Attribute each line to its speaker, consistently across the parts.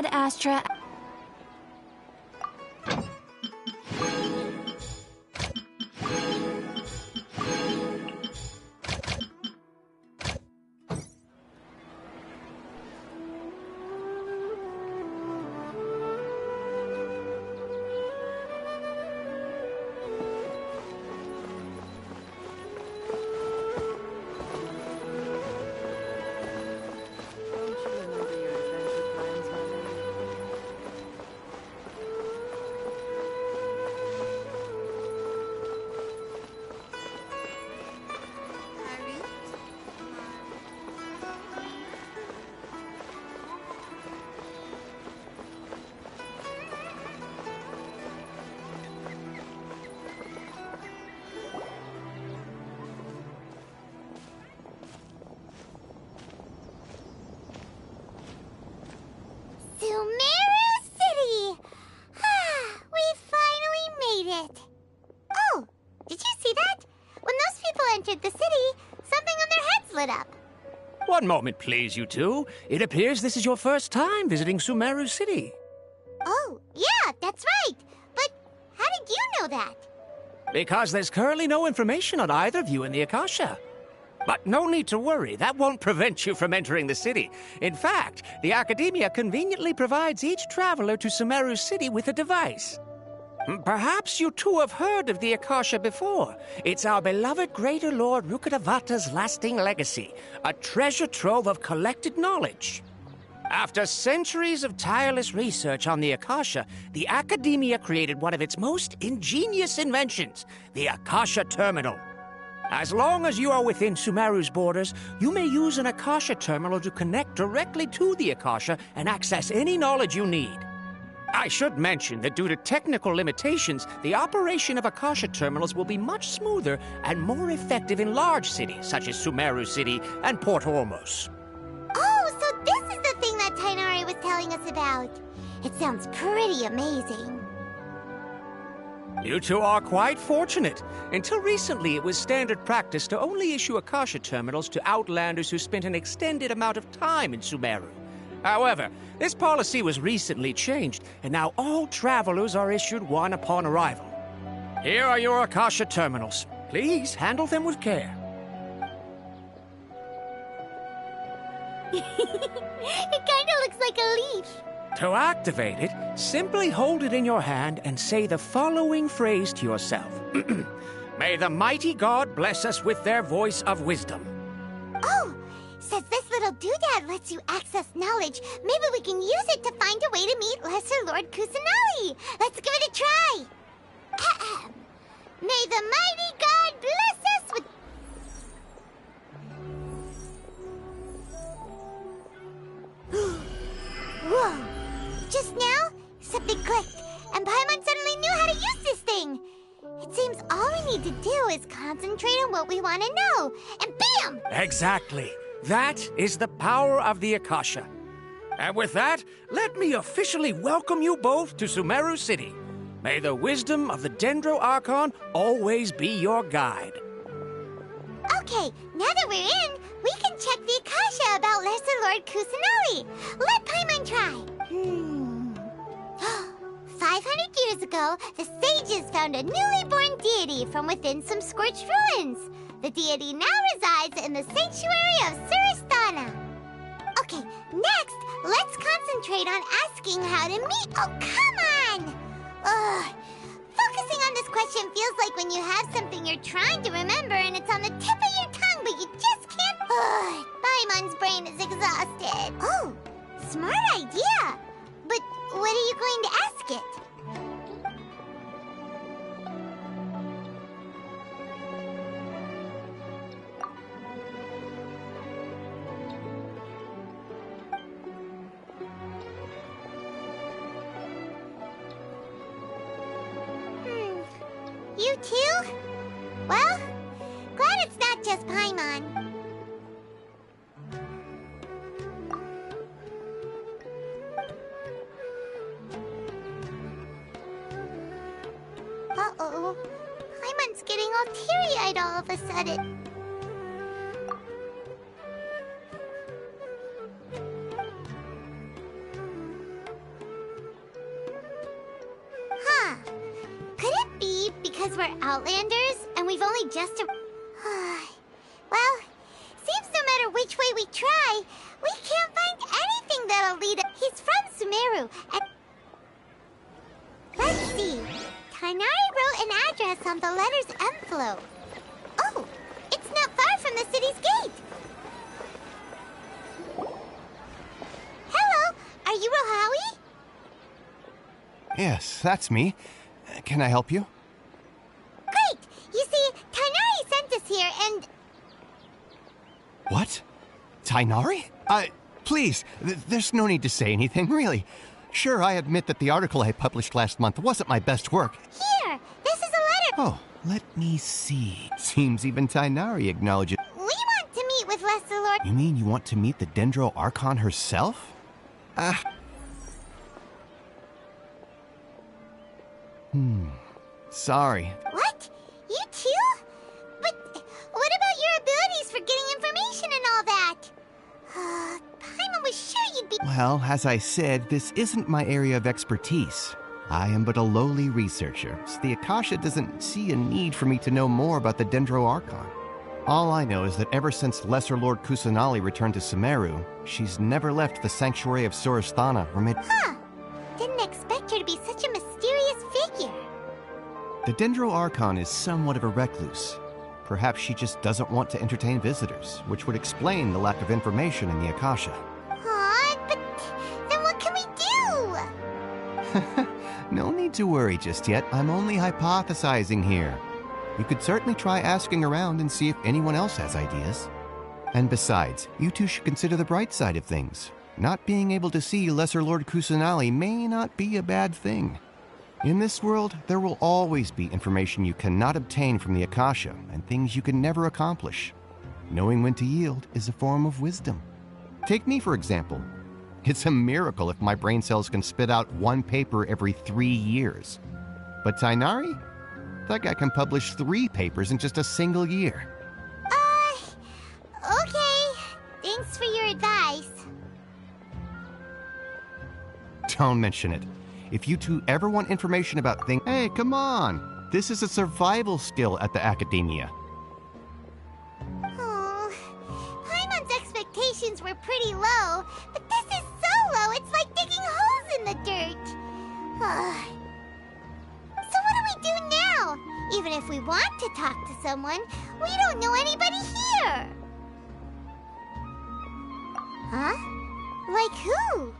Speaker 1: Ad Astra.
Speaker 2: Sumeru City! We finally made it! Oh, did you see that? When those people entered the city, something on their heads lit up.
Speaker 3: One moment, please, you two. It appears this is your first time visiting Sumeru City.
Speaker 2: Oh, yeah, that's right. But how did you know that?
Speaker 3: Because there's currently no information on either of you in the Akasha. But no need to worry, that won't prevent you from entering the city. In fact, the Academia conveniently provides each traveler to Sumeru City with a device. Perhaps you two have heard of the Akasha before. It's our beloved Greater Lord Rukkhadevata's lasting legacy, a treasure trove of collected knowledge. After centuries of tireless research on the Akasha, the Academia created one of its most ingenious inventions, the Akasha Terminal. As long as you are within Sumeru's borders, you may use an Akasha terminal to connect directly to the Akasha and access any knowledge you need. I should mention that due to technical limitations, the operation of Akasha terminals will be much smoother and more effective in large cities such as Sumeru City and Port Ormos.
Speaker 2: Oh, so this is the thing that Tainari was telling us about. It sounds pretty amazing.
Speaker 3: You two are quite fortunate. Until recently, it was standard practice to only issue Akasha terminals to outlanders who spent an extended amount of time in Sumeru. However, this policy was recently changed, and now all travelers are issued one upon arrival. Here are your Akasha terminals. Please handle them with care.
Speaker 2: It kinda looks like a leash.
Speaker 3: To activate it, simply hold it in your hand and say the following phrase to yourself. May the mighty God bless us with their voice of wisdom.
Speaker 2: Oh, since this little doodad lets you access knowledge, maybe we can use it to find a way to meet Lesser Lord Kusanali. Let's give it a try. Ahem. May the mighty God bless us with... Whoa. Just now, something clicked, and Paimon suddenly knew how to use this thing. It seems all we need to do is concentrate on what we want to know, and bam!
Speaker 3: Exactly. That is the power of the Akasha. And with that, let me officially welcome you both to Sumeru City. May the wisdom of the Dendro Archon always be your guide.
Speaker 2: Okay, now that we're in, we can check the Akasha about Lesser Lord Kusanali. Let Paimon try. 500 years ago, the sages found a newly born deity from within some scorched ruins. The deity now resides in the sanctuary of Suristana. Okay, next, let's concentrate on asking how to meet... Oh, come on! Ugh. Focusing on this question feels like when you have something you're trying to remember and it's on the tip of your tongue, but you just can't... Ugh. Paimon's brain is exhausted. Oh, smart idea. But what are you going to ask it? You too? Well, glad it's not just Paimon. Uh-oh. Paimon's getting all teary-eyed all of a sudden. Outlanders, and we've only just... Well, seems no matter which way we try, we can't find anything that'll lead us. He's from Sumeru, and... Let's see. Tainari wrote an address on the letter's envelope. Oh, it's not far from the city's gate. Hello, are you Rohawi?
Speaker 1: Yes, that's me. Can I help you?
Speaker 2: Great! You see, Tainari sent us here, and...
Speaker 1: What? Tainari? Please, there's no need to say anything, really. Sure, I admit that the article I published last month wasn't my best work.
Speaker 2: Here, this is a letter.
Speaker 1: Oh, let me see. Seems even Tainari acknowledges...
Speaker 2: We want to meet with Lesser Lord...
Speaker 1: You mean you want to meet the Dendro Archon herself? Sorry.
Speaker 2: What? You too? But what about your abilities for getting information and all that? Paimon was sure you'd be...
Speaker 1: Well, as I said, this isn't my area of expertise. I am but a lowly researcher, so the Akasha doesn't see a need for me to know more about the Dendro Archon. All I know is that ever since Lesser Lord Kusanali returned to Sumeru, she's never left the Sanctuary of Surasthana or
Speaker 2: Didn't expect her to be such a mysterious figure.
Speaker 1: The Dendro Archon is somewhat of a recluse. Perhaps she just doesn't want to entertain visitors, which would explain the lack of information in the Akasha.
Speaker 2: But then what can we do?
Speaker 1: No need to worry just yet. I'm only hypothesizing here. You could certainly try asking around and see if anyone else has ideas. And besides, you two should consider the bright side of things. Not being able to see Lesser Lord Kusanali may not be a bad thing. In this world, there will always be information you cannot obtain from the Akasha and things you can never accomplish. Knowing when to yield is a form of wisdom. Take me, for example. It's a miracle if my brain cells can spit out one paper every 3 years. But Tainari? That guy can publish 3 papers in just a single year.
Speaker 2: Okay. Thanks for your advice.
Speaker 1: Don't mention it. If you two ever want information about things... Hey, come on! This is a survival skill at the Academia.
Speaker 2: Oh, Paimon's expectations were pretty low, but this is so low, it's like digging holes in the dirt. So what do we do now? Even if we want to talk to someone, we don't know anybody here. Huh? Like who?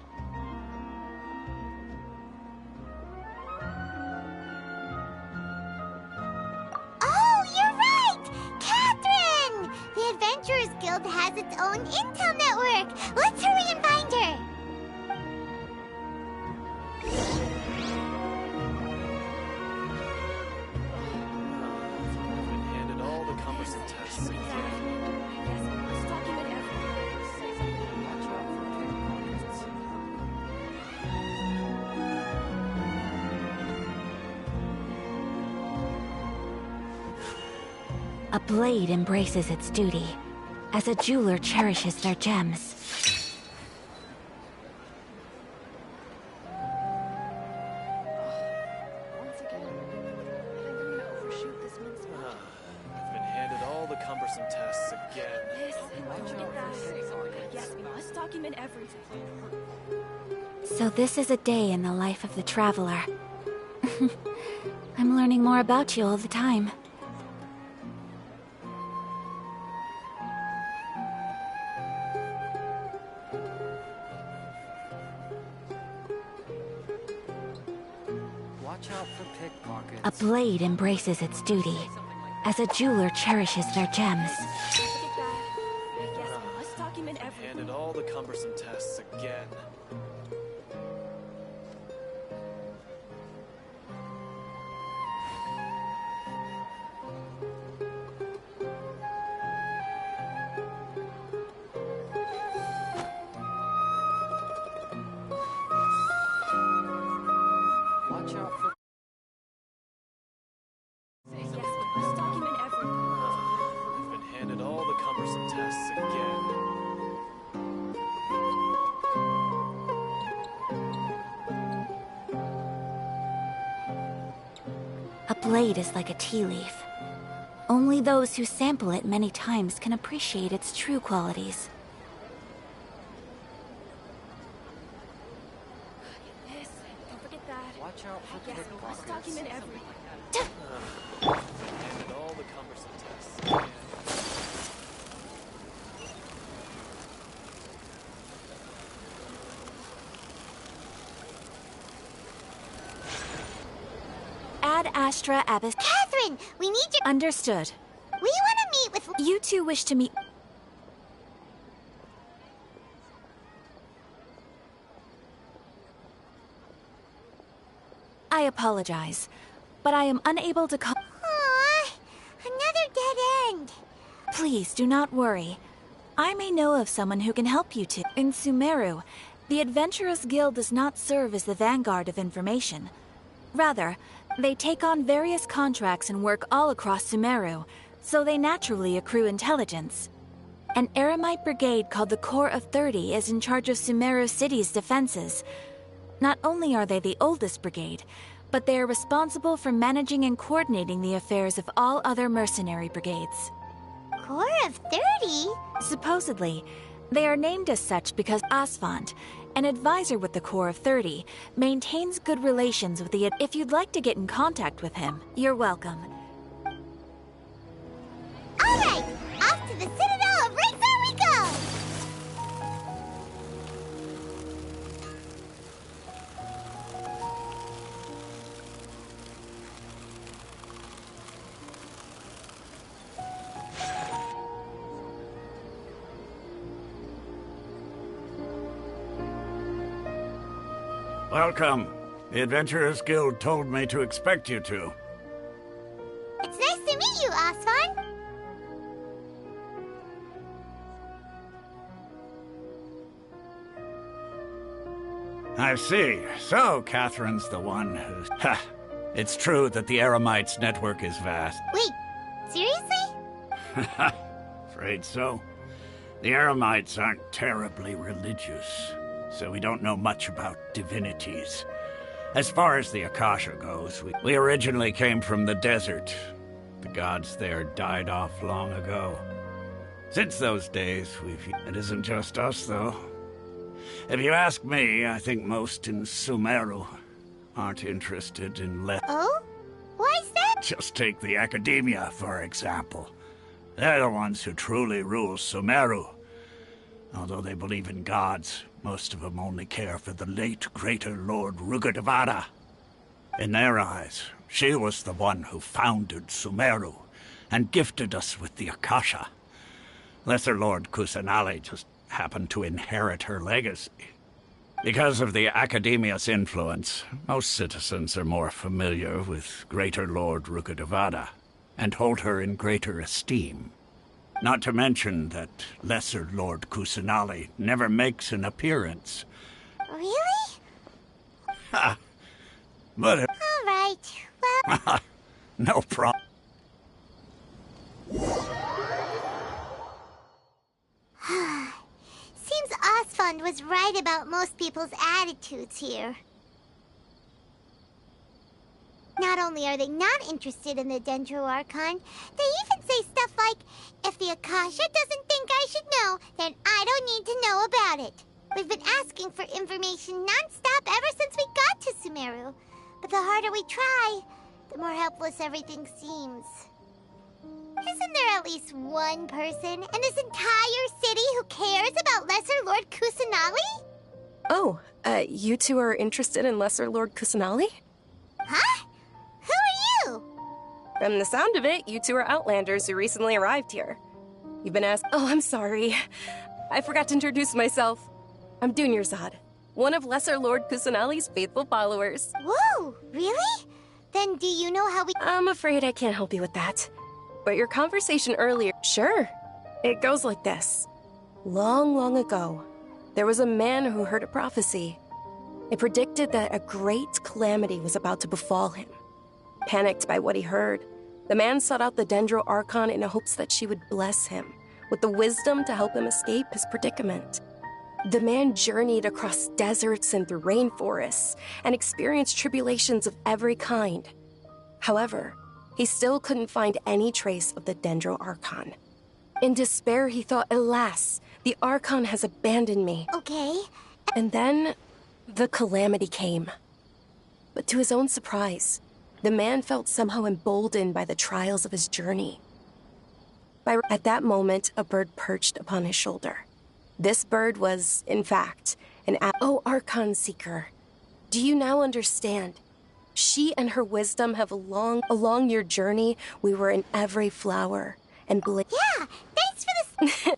Speaker 2: Oh, you're right! Catherine! The Adventurers Guild has its own intel network. Let's hurry and find her.
Speaker 4: Handed all the cumbersome tests
Speaker 5: A blade embraces its duty, as a jeweler cherishes their gems.
Speaker 4: I've been handed all the cumbersome tests again.
Speaker 6: Yes, we must document everything.
Speaker 5: So this is a day in the life of the traveler. I'm learning more about you all the time.
Speaker 3: Watch out for pickpockets.
Speaker 5: A blade embraces its duty, as a jeweler cherishes their gems.
Speaker 6: Look at that. Yes, we must document everything.
Speaker 4: Handed all the cumbersome tests again.
Speaker 3: Watch out for...
Speaker 6: Yes, we must document everything.
Speaker 4: I've been handed all the cumbersome tests again.
Speaker 5: A A blade is like a tea leaf. Only those who sample it many times can appreciate its true qualities.
Speaker 6: This, don't forget that.
Speaker 4: Watch out for
Speaker 6: Yes,
Speaker 4: quick
Speaker 6: let's
Speaker 4: progress.
Speaker 6: document everything.
Speaker 4: And all the cumbersome tests again.
Speaker 5: Ad Astra Abyss.
Speaker 2: Catherine, we need your...
Speaker 5: Understood.
Speaker 2: We want to meet with...
Speaker 5: You two wish to meet... I apologize, but I am unable to call...
Speaker 2: Aww, another dead end.
Speaker 5: Please do not worry. I may know of someone who can help you two. In Sumeru, the Adventurers Guild does not serve as the vanguard of information. Rather, they take on various contracts and work all across Sumeru, so they naturally accrue intelligence. An Eremite brigade called the Corps of 30 is in charge of Sumeru City's defenses. Not only are they the oldest brigade, but they are responsible for managing and coordinating the affairs of all other mercenary brigades.
Speaker 2: Corps of 30?
Speaker 5: Supposedly, they are named as such because Asfand, an advisor with the Corps of 30, maintains good relations with the... If you'd like to get in contact with him, you're welcome.
Speaker 2: All right, off to the Citadel of Razor we go!
Speaker 7: Welcome. The Adventurers Guild told me to expect you two.
Speaker 2: It's nice to meet you, Asfan.
Speaker 7: I see. So, Catherine's the one who's... Ha! It's true that the Eremites' network is vast.
Speaker 2: Wait, seriously?
Speaker 7: Afraid so. The Eremites aren't terribly religious, so we don't know much about divinities. As far as the Akasha goes, we originally came from the desert. The gods there died off long ago. Since those days, It isn't just us, though. If you ask me, I think most in Sumeru aren't interested in
Speaker 2: Oh? Why's that?
Speaker 7: Just take the Academia, for example. They're the ones who truly rule Sumeru. Although they believe in gods, most of them only care for the late Greater Lord Rugadavada. In their eyes, she was the one who founded Sumeru and gifted us with the Akasha. Lesser Lord Kusanali just happened to inherit her legacy. Because of the Academia's influence, most citizens are more familiar with Greater Lord Rugadavada and hold her in greater esteem. Not to mention that Lesser Lord Kusanali never makes an appearance.
Speaker 2: Really?
Speaker 7: Ha! But
Speaker 2: All right, well...
Speaker 7: no problem.
Speaker 2: Seems Osfund was right about most people's attitudes here. Not only are they not interested in the Dendro Archon, they even say stuff like, if the Akasha doesn't think I should know, then I don't need to know about it. We've been asking for information non-stop ever since we got to Sumeru. But the harder we try, the more helpless everything seems. Isn't there at least one person in this entire city who cares about Lesser Lord Kusanali?
Speaker 6: Oh, you two are interested in Lesser Lord Kusanali?
Speaker 2: Huh? Who are you?
Speaker 6: From the sound of it, you two are Outlanders who recently arrived here. You've been asked— Oh, I'm sorry. I forgot to introduce myself. I'm Dunyarzad, one of Lesser Lord Kusanali's faithful followers.
Speaker 2: Whoa, really? Then do you know how we—
Speaker 6: I'm afraid I can't help you with that. But your conversation earlier— Sure. It goes like this. Long, long ago, there was a man who heard a prophecy. It predicted that a great calamity was about to befall him. Panicked by what he heard, the man sought out the Dendro Archon in hopes that she would bless him with the wisdom to help him escape his predicament. The man journeyed across deserts and through rainforests and experienced tribulations of every kind. However, he still couldn't find any trace of the Dendro Archon. In despair, he thought, alas, the Archon has abandoned me.
Speaker 2: Okay.
Speaker 6: And then, the calamity came. But to his own surprise, the man felt somehow emboldened by the trials of his journey. At that moment, a bird perched upon his shoulder. This bird was, in fact, Oh, Archon Seeker, do you now understand? She and her wisdom have along your journey, we were in every flower and blade.
Speaker 2: Yeah, thanks for this.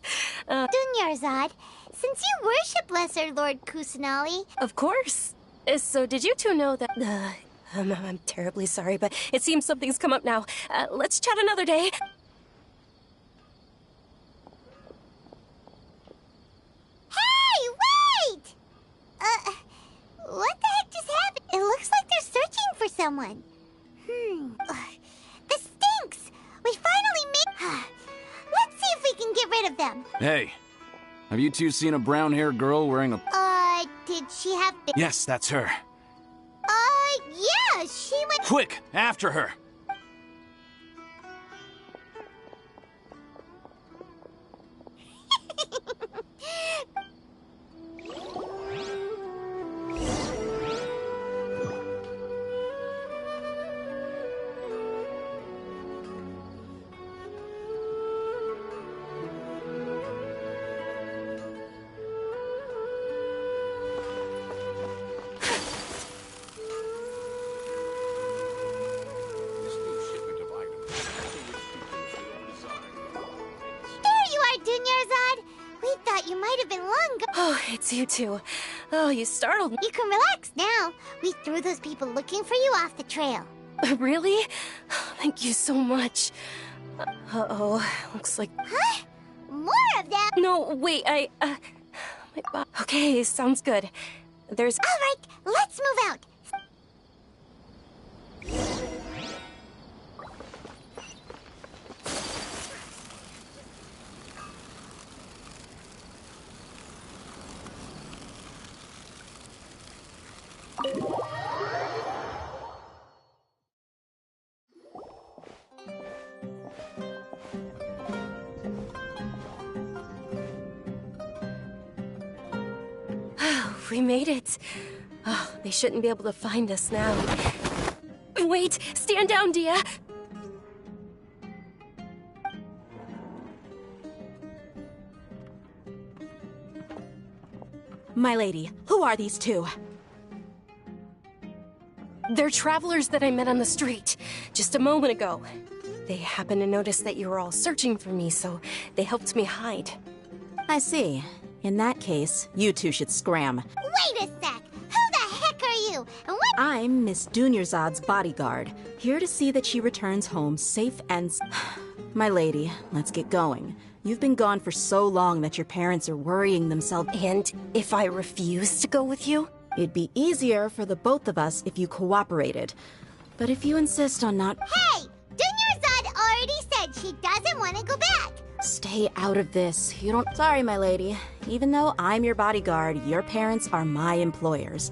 Speaker 2: Dunyarzad, since you worship Lesser Lord Kusanali...
Speaker 6: Of course. So did you two know that... I'm terribly sorry, but it seems something's come up now. Let's chat another day.
Speaker 2: Hey, wait! What the heck just happened? It looks like they're searching for someone. This stinks! We finally made... Let's see if we can get rid of them.
Speaker 8: Hey, have you two seen a brown-haired girl wearing a...
Speaker 2: Did she have...
Speaker 8: Yes, that's her.
Speaker 2: Yeah, she went...
Speaker 8: Quick, after her!
Speaker 2: You might have been long gone.
Speaker 6: Oh, it's you two. Oh, you startled me.
Speaker 2: You can relax now. We threw those people looking for you off the trail.
Speaker 6: Really? Thank you so much. Uh-oh, looks like...
Speaker 2: Huh? More of them?
Speaker 6: No, wait, Okay, sounds good. There's...
Speaker 2: All right, let's move out.
Speaker 6: We made it. Oh, they shouldn't be able to find us now. Wait! Stand down, Dia!
Speaker 9: My lady, who are these two?
Speaker 6: They're travelers that I met on the street just a moment ago. They happened to notice that you were all searching for me, so they helped me hide.
Speaker 9: I see. In that case, you two should scram.
Speaker 2: Wait a sec! Who the heck are you? And what—
Speaker 9: I'm Miss Dunyarzad's bodyguard, here to see that she returns home safe and... My lady, let's get going. You've been gone for so long that your parents are worrying themselves.
Speaker 6: And if I refuse to go with you?
Speaker 9: It'd be easier for the both of us if you cooperated. But if you insist on not...
Speaker 2: Hey! Dunyarzad already said she doesn't want to go back!
Speaker 9: Stay out of this. You don't... Sorry, my lady. Even though I'm your bodyguard, your parents are my employers.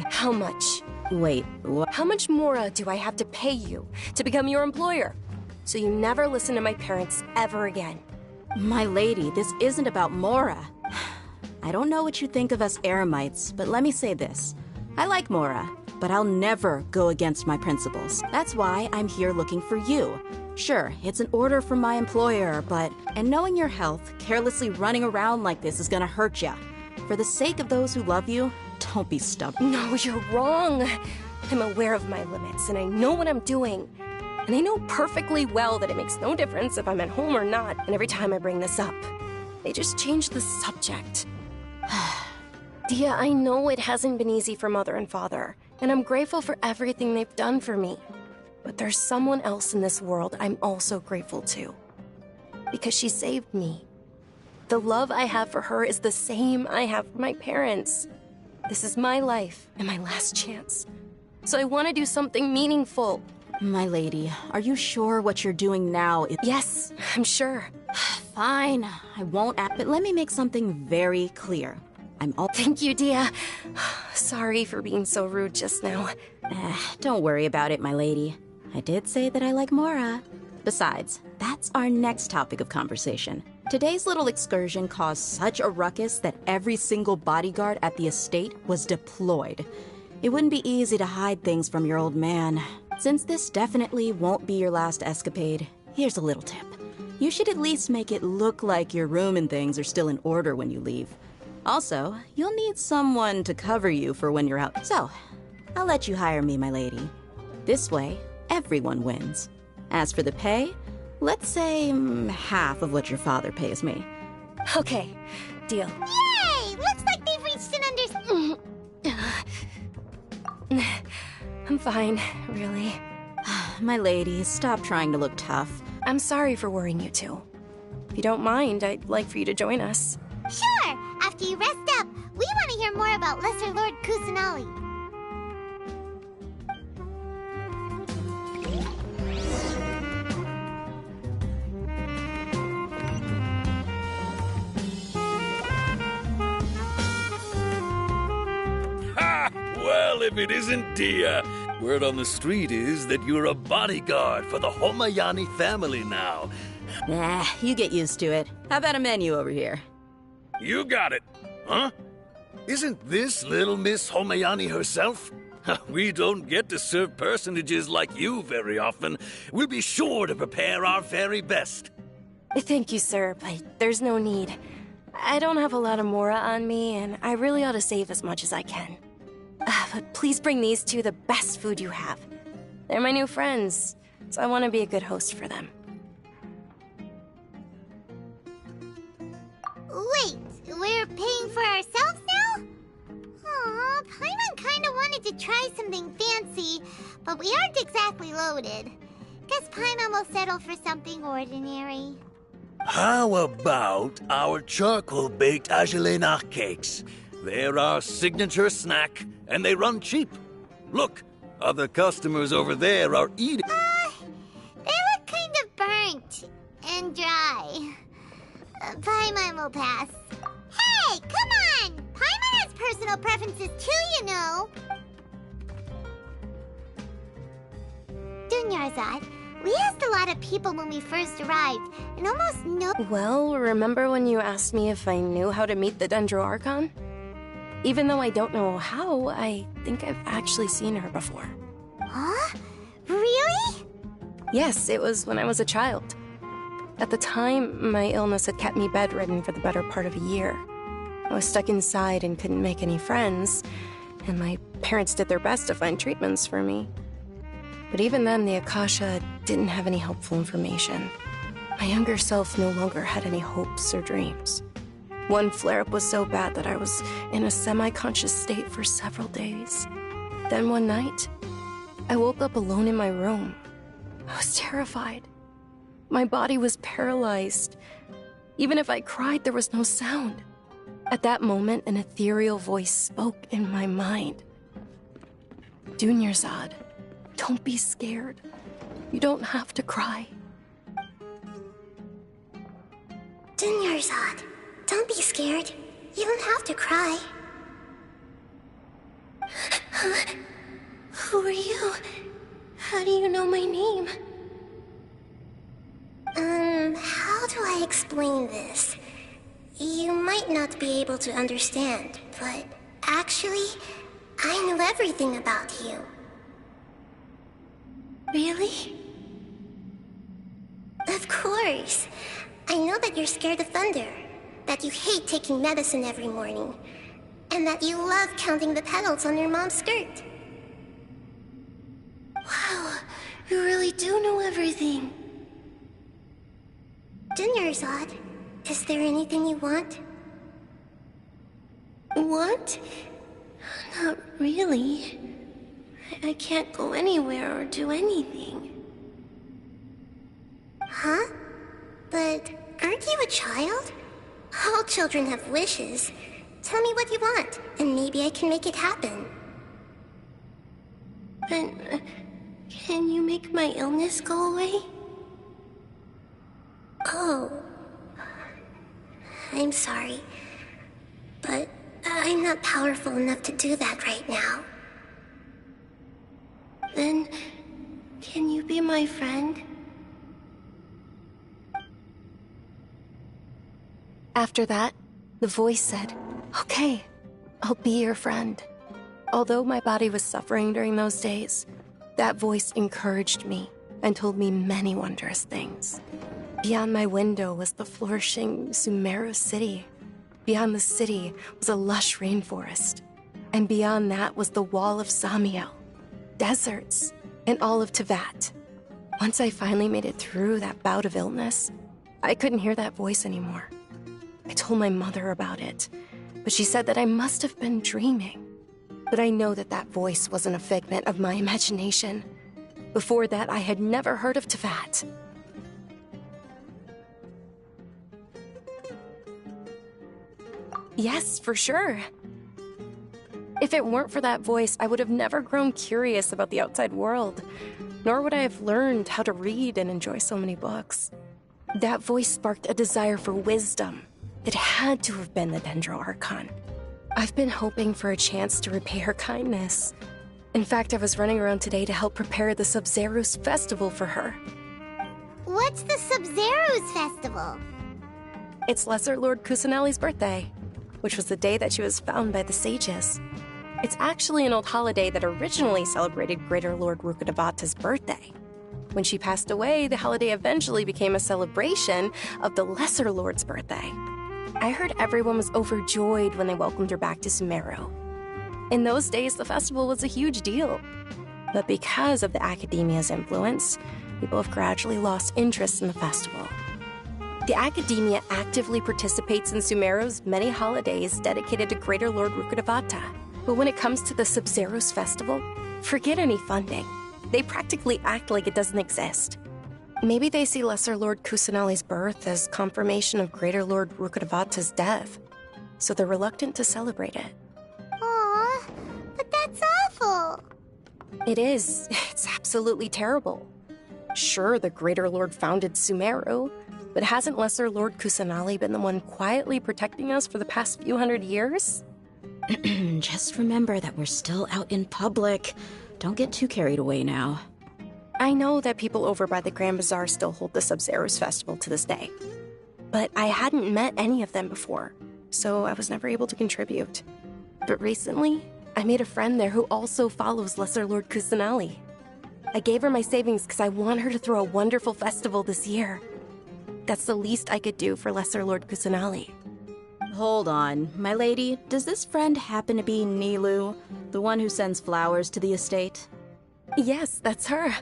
Speaker 6: How much?
Speaker 9: Wait, what?
Speaker 6: How much more do I have to pay you to become your employer? So you never listen to my parents ever again.
Speaker 9: My lady, this isn't about Mora. I don't know what you think of us Eremites, but let me say this. I like Mora, but I'll never go against my principles. That's why I'm here looking for you. Sure, it's an order from my employer, but... And knowing your health, carelessly running around like this is gonna hurt ya. For the sake of those who love you, don't be stubborn.
Speaker 6: No, you're wrong. I'm aware of my limits, and I know what I'm doing. And I know perfectly well that it makes no difference if I'm at home or not, and every time I bring this up, they just change the subject. Dia, I know it hasn't been easy for Mother and Father, and I'm grateful for everything they've done for me. But there's someone else in this world I'm also grateful to. Because she saved me. The love I have for her is the same I have for my parents. This is my life and my last chance. So I want to do something meaningful.
Speaker 9: My lady, are you sure what you're doing now is...
Speaker 6: Yes, I'm sure.
Speaker 9: Fine, I won't act, but let me make something very clear. I'm all...
Speaker 6: Thank you, Dia. Sorry for being so rude just now.
Speaker 9: Don't worry about it, my lady. I did say that I like Mora. Besides, that's our next topic of conversation. Today's little excursion caused such a ruckus that every single bodyguard at the estate was deployed. It wouldn't be easy to hide things from your old man. Since this definitely won't be your last escapade, here's a little tip. You should at least make it look like your room and things are still in order when you leave. Also, you'll need someone to cover you for when you're out. So, I'll let you hire me, my lady. This way, everyone wins. As for the pay, let's say half of what your father pays me.
Speaker 6: Okay, deal.
Speaker 2: Yay! Looks like they've reached an
Speaker 6: I'm fine, really.
Speaker 9: My lady, stop trying to look tough.
Speaker 6: I'm sorry for worrying you two. If you don't mind, I'd like for you to join us.
Speaker 2: Sure! After you rest up, we want to hear more about Lesser Lord Kusanali.
Speaker 10: Ha! Well, if it isn't Dia. Word on the street is that you're a bodyguard for the Homayani family now.
Speaker 9: Nah, you get used to it. How about a menu over here?
Speaker 10: You got it. Huh? Isn't this little Miss Homayani herself? We don't get to serve personages like you very often. We'll be sure to prepare our very best.
Speaker 6: Thank you, sir, but there's no need. I don't have a lot of Mora on me, and I really ought to save as much as I can. But please bring these two the best food you have. They're my new friends, so I want to be a good host for them.
Speaker 2: Wait, we're paying for ourselves now? Aw, Paimon kinda wanted to try something fancy, but we aren't exactly loaded. Guess Paimon will settle for something ordinary.
Speaker 10: How about our charcoal-baked Agelenach cakes? They're our signature snack, and they run cheap. Look, other customers over there are eating.
Speaker 2: They look kind of burnt and dry. Paimon will pass. Hey, come on! Paimon has personal preferences too, you know. Dunyarzad, we asked a lot of people when we first arrived, and almost no—
Speaker 6: Well, remember when you asked me if I knew how to meet the Dendro Archon? Even though I don't know how, I think I've actually seen her before.
Speaker 2: Huh? Really?
Speaker 6: Yes, it was when I was a child. At the time, my illness had kept me bedridden for the better part of a year. I was stuck inside and couldn't make any friends, and my parents did their best to find treatments for me. But even then, the Akasha didn't have any helpful information. My younger self no longer had any hopes or dreams. One flare-up was so bad that I was in a semi-conscious state for several days. Then one night, I woke up alone in my room. I was terrified. My body was paralyzed. Even if I cried, there was no sound. At that moment, an ethereal voice spoke in my mind. Dunyarzad, don't be scared. You don't have to cry.
Speaker 2: Dunyarzad, don't be scared. You don't have to cry.
Speaker 6: Who are you? How do you know my name?
Speaker 2: How do I explain this? You might not be able to understand, but actually, I know everything about you.
Speaker 6: Really?
Speaker 2: Of course. I know that you're scared of thunder, that you hate taking medicine every morning, and that you love counting the petals on your mom's skirt.
Speaker 6: Wow, you really do know everything.
Speaker 2: Dunyarzad, is there anything you want?
Speaker 6: Want? Not really. I can't go anywhere or do anything.
Speaker 2: Huh? But aren't you a child? All children have wishes. Tell me what you want, and maybe I can make it happen.
Speaker 6: But can you make my illness go away?
Speaker 2: Oh. I'm sorry. But I'm not powerful enough to do that right now.
Speaker 6: Then Can you be my friend? After that, the voice said, "Okay, I'll be your friend." Although my body was suffering during those days, that voice encouraged me and told me many wondrous things. Beyond my window was the flourishing Sumeru city. Beyond the city was a lush rainforest. And beyond that was the wall of Samiel, deserts, and all of Tevat. Once I finally made it through that bout of illness, I couldn't hear that voice anymore. I told my mother about it, but she said that I must have been dreaming. But I know that that voice wasn't a figment of my imagination. Before that, I had never heard of Tevat. Yes, for sure. If it weren't for that voice, I would have never grown curious about the outside world, nor would I have learned how to read and enjoy so many books. That voice sparked a desire for wisdom. It had to have been the Dendro Archon. I've been hoping for a chance to repay her kindness. In fact, I was running around today to help prepare the Sub-Zerus festival for her.
Speaker 2: What's the Sub-Zerus festival?
Speaker 6: It's Lesser Lord Kusanali's birthday, which was the day that she was found by the sages. It's actually an old holiday that originally celebrated Greater Lord Rukkhadevata's birthday. When she passed away, the holiday eventually became a celebration of the Lesser Lord's birthday. I heard everyone was overjoyed when they welcomed her back to Sumeru. In those days, the festival was a huge deal. But because of the Academia's influence, people have gradually lost interest in the festival. The Academia actively participates in Sumeru's many holidays dedicated to Greater Lord Rukkhadevata. But when it comes to the Sub-Zerus festival, forget any funding. They practically act like it doesn't exist. Maybe they see Lesser Lord Kusanali's birth as confirmation of Greater Lord Rukkhadevata's death, so they're reluctant to celebrate it.
Speaker 2: Aw, but that's awful.
Speaker 6: It is. It's absolutely terrible. Sure, the Greater Lord founded Sumeru, but hasn't Lesser Lord Kusanali been the one quietly protecting us for the past few hundred years?
Speaker 9: Just remember that we're still out in public. Don't get too carried away now.
Speaker 6: I know that people over by the Grand Bazaar still hold the Sub-Zerus festival to this day. But I hadn't met any of them before, so I was never able to contribute. But recently, I made a friend there who also follows Lesser Lord Kusanali. I gave her my savings because I want her to throw a wonderful festival this year. That's the least I could do for Lesser Lord Kusanali.
Speaker 9: Hold on, my lady. Does this friend happen to be Nilu, the one who sends flowers to the estate?
Speaker 6: Yes, that's her.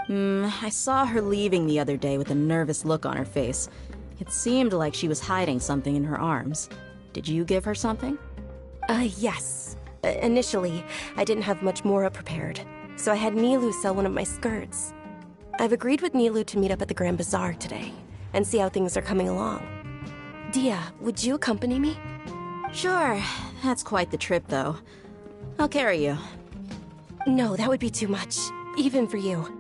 Speaker 9: I saw her leaving the other day with a nervous look on her face. It seemed like she was hiding something in her arms. Did you give her something?
Speaker 6: Yes. Initially, I didn't have much Mora prepared, so I had Nilu sell one of my skirts. I've agreed with Nilu to meet up at the Grand Bazaar today, and see how things are coming along. Dia, would you accompany me?
Speaker 9: Sure. That's quite the trip, though. I'll carry you.
Speaker 6: No, that would be too much, even for you.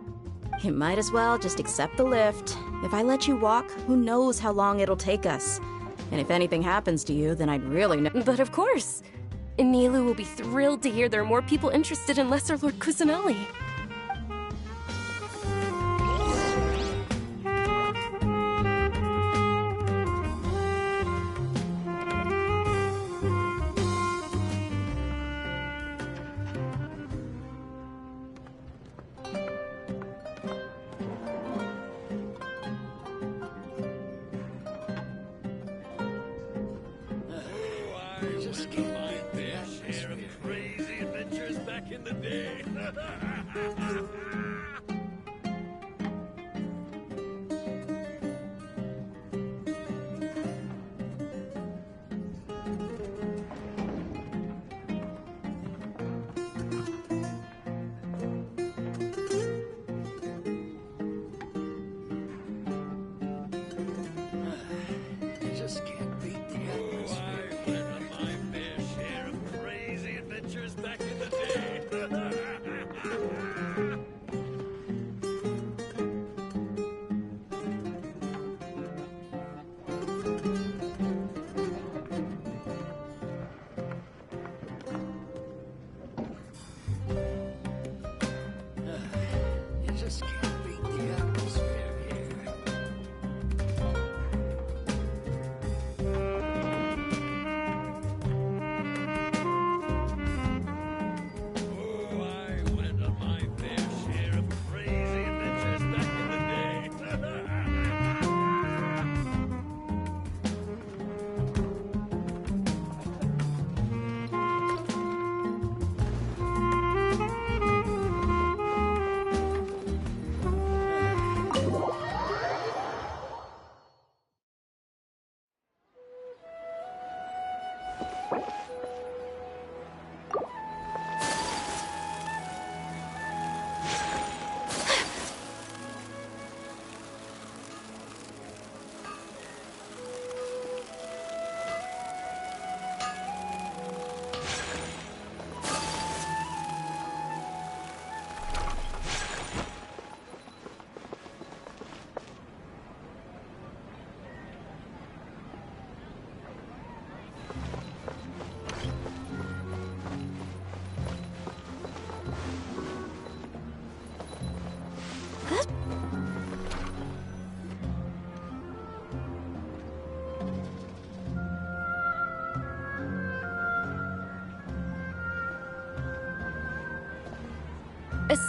Speaker 9: You might as well just accept the lift. If I let you walk, who knows how long it'll take us. And if anything happens to you, then I'd really know.
Speaker 6: But of course! Nilu will be thrilled to hear there are more people interested in Lesser Lord Kusanali.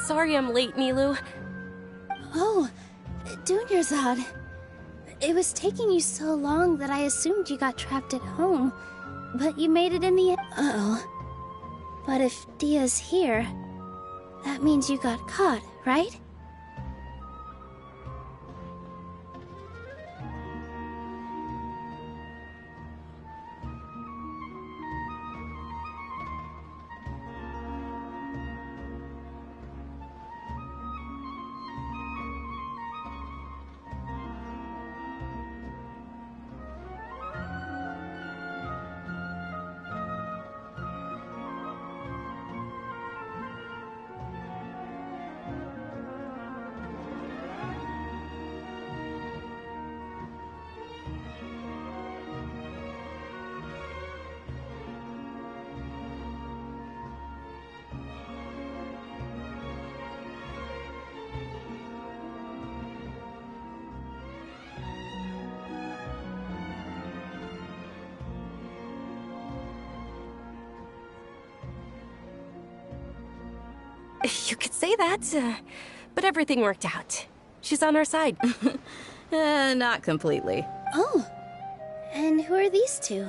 Speaker 6: Sorry I'm late, Nilu.
Speaker 11: Oh, Dunyarzad. It was taking you so long that I assumed you got trapped at home. But you made it in the end. Uh-oh. But if Dia's here, that means you got caught, right?
Speaker 6: You could say that, but everything worked out. She's on our side.
Speaker 9: Not completely.
Speaker 11: Oh, and who are these two?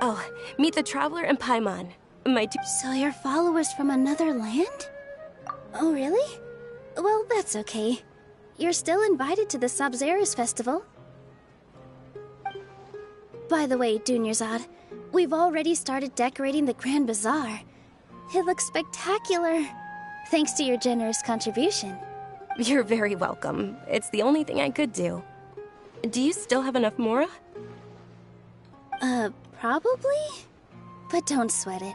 Speaker 6: Oh, meet the Traveler and Paimon. My two...
Speaker 11: So you're followers from another land? Oh, really? Well, that's okay. You're still invited to the Sabzeruz Festival. By the way, Dunyarzad, we've already started decorating the Grand Bazaar. It looks spectacular, thanks to your generous contribution.
Speaker 6: You're very welcome. It's the only thing I could do. Do you still have enough Mora?
Speaker 11: Probably? But don't sweat it.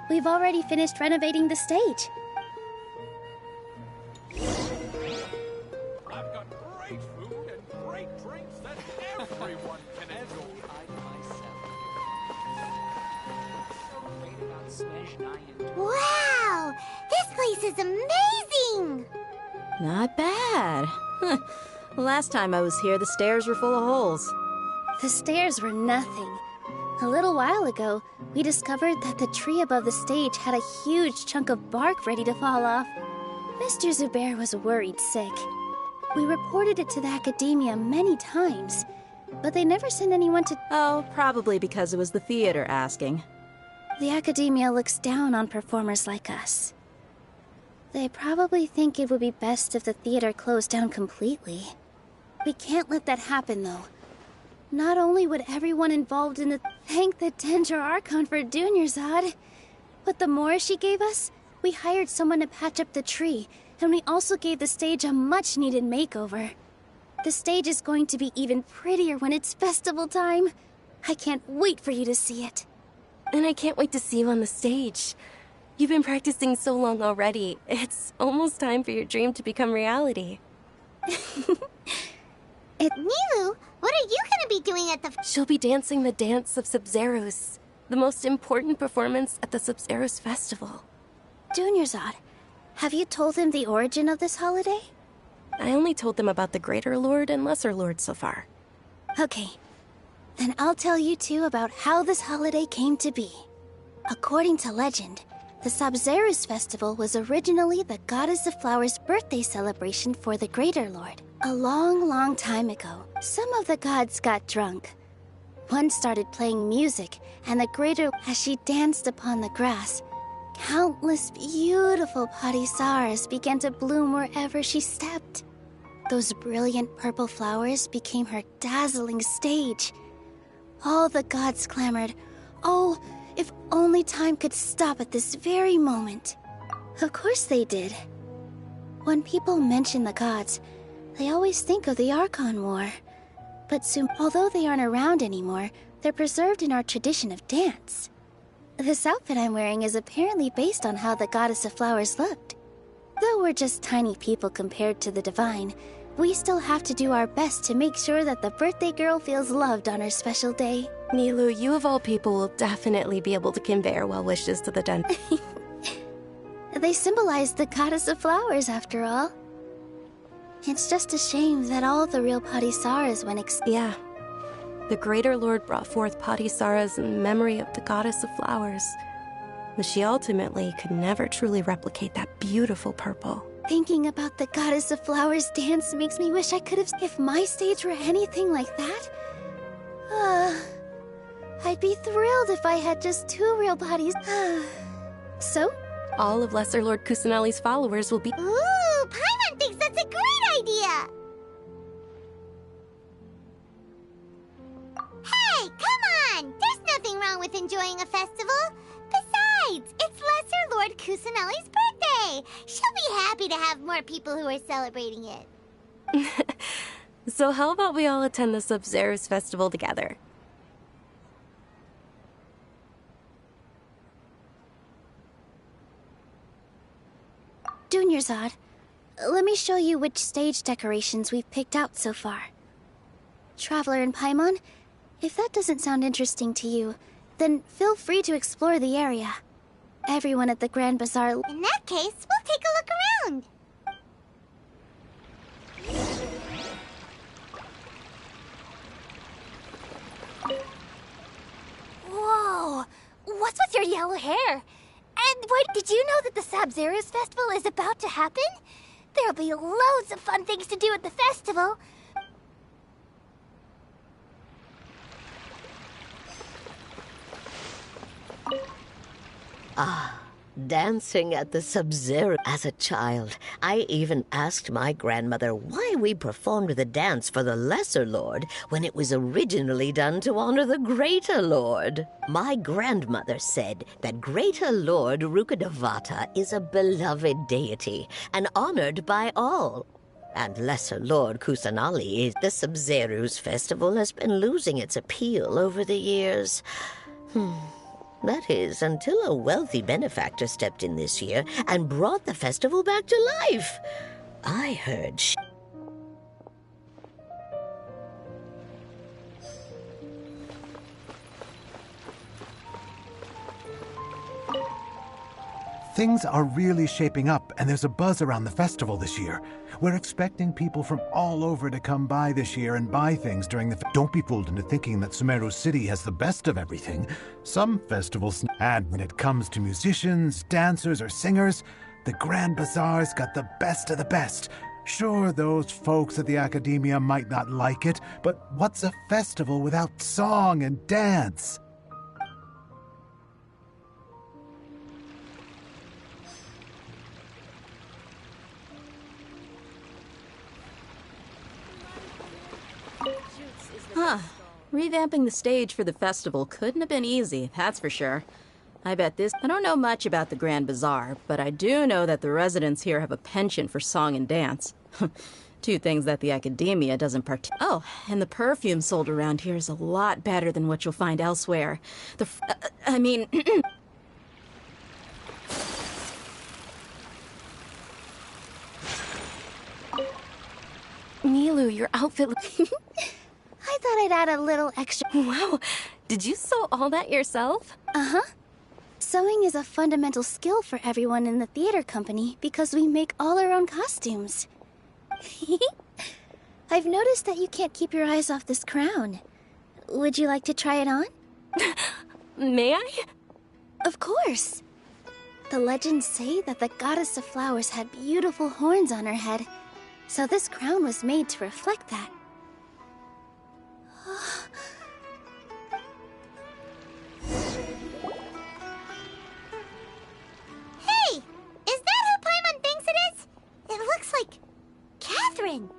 Speaker 11: We've already finished renovating the stage.
Speaker 12: I've got great food and great drinks that everyone can enjoy.
Speaker 2: Wow! This place is amazing!
Speaker 9: Not bad. Last time I was here, the stairs were full of holes.
Speaker 11: The stairs were nothing. A little while ago, we discovered that the tree above the stage had a huge chunk of bark ready to fall off. Mr. Zubair was worried sick. We reported it to the academia many times, but they never sent anyone to...
Speaker 9: Oh, probably because it was the theater asking.
Speaker 11: The academia looks down on performers like us. They probably think it would be best if the theater closed down completely. We can't let that happen, though. Not only would everyone involved in the... Thank the Dendra Archon for Dunyarzad, but the more she gave us, we hired someone to patch up the tree, and we also gave the stage a much-needed makeover. The stage is going to be even prettier when it's festival time. I can't wait for you to see it.
Speaker 6: And I can't wait to see you on the stage. You've been practicing so long already. It's almost time for your dream to become reality.
Speaker 2: Nilu, what are you gonna be doing at the...
Speaker 6: She'll be dancing the dance of Sabzeruz, the most important performance at the Sabzeruz Festival.
Speaker 11: Dunyarzad, have you told them the origin of this holiday?
Speaker 6: I only told them about the Greater Lord and Lesser Lord so far.
Speaker 11: Okay. Then I'll tell you two about how this holiday came to be. According to legend, the Sabzeruz Festival was originally the Goddess of Flowers' birthday celebration for the Greater Lord. A long, long time ago, some of the gods got drunk. One started playing music, and the Greater, as she danced upon the grass, countless beautiful Padisaras began to bloom wherever she stepped. Those brilliant purple flowers became her dazzling stage. All the gods clamored, "Oh, if only time could stop at this very moment." Of course they did. When people mention the gods, they always think of the Archon War. But soon, although they aren't around anymore, they're preserved in our tradition of dance. This outfit I'm wearing is apparently based on how the Goddess of Flowers looked. Though we're just tiny people compared to the Divine, we still have to do our best to make sure that the birthday girl feels loved on her special day.
Speaker 6: Nilu, you of all people will definitely be able to convey our well wishes to the Dendra.
Speaker 11: They symbolize the Goddess of Flowers, after all. It's just a shame that all the real Padisaras went extinct.
Speaker 6: Yeah. The Greater Lord brought forth Padisaras in memory of the Goddess of Flowers. but she ultimately could never truly replicate that beautiful purple.
Speaker 11: Thinking about the Goddess of Flowers dance makes me wish I could have. If my stage were anything like that, I'd be thrilled if I had just 2 real bodies. So?
Speaker 6: All of Lesser Lord Kusanali's followers will be.
Speaker 2: Ooh, Paimon thinks that's a great idea! Hey, come on! There's nothing wrong with enjoying a festival. Besides, it's Lesser Lord Kusanali's birthday. She'll be happy to have more people who are celebrating it.
Speaker 6: So how about we all attend the Sub-Zero's festival together?
Speaker 11: Dunyarzad, let me show you which stage decorations we've picked out so far. Traveler and Paimon, if that doesn't sound interesting to you, then feel free to explore the area. Everyone at the Grand Bazaar...
Speaker 2: In that case, we'll take a look around.
Speaker 13: Whoa! What's with your yellow hair? And wait, did you know that the Sub-Zero's festival is about to happen? There'll be loads of fun things to do at the festival.
Speaker 14: Dancing at the Sub-Zero. As a child, I even asked my grandmother why we performed the dance for the Lesser Lord when it was originally done to honor the Greater Lord. My grandmother said that Greater Lord Rukkhadevata is a beloved deity and honored by all. And Lesser Lord Kusanali is the Sub-Zero's festival has been losing its appeal over the years. That is, until a wealthy benefactor stepped in this year and brought the festival back to life. I heard
Speaker 15: Things are really shaping up, and there's a buzz around the festival this year. We're expecting people from all over to come by this year and buy things during the... Don't be fooled into thinking that Sumeru City has the best of everything. Some festivals... And when it comes to musicians, dancers, or singers, the Grand Bazaar's got the best of the best. Sure, those folks at the Academia might not like it, but what's a festival without song and dance?
Speaker 9: Huh. Revamping the stage for the festival couldn't have been easy, that's for sure. I bet this... I don't know much about the Grand Bazaar, but I do know that the residents here have a penchant for song and dance. 2 things that the Academia doesn't Oh, and the perfume sold around here is a lot better than what you'll find elsewhere. I mean...
Speaker 6: Milu, your outfit...
Speaker 11: I thought I'd add a little extra...
Speaker 6: Wow, did you sew all that yourself?
Speaker 11: Uh-huh. Sewing is a fundamental skill for everyone in the theater company because we make all our own costumes. I've noticed that you can't keep your eyes off this crown. Would you like to try it on?
Speaker 6: May I?
Speaker 11: Of course. The legends say that the Goddess of Flowers had beautiful horns on her head, so this crown was made to reflect that.
Speaker 2: Hey! Is that who Paimon thinks it is? It looks like... Catherine!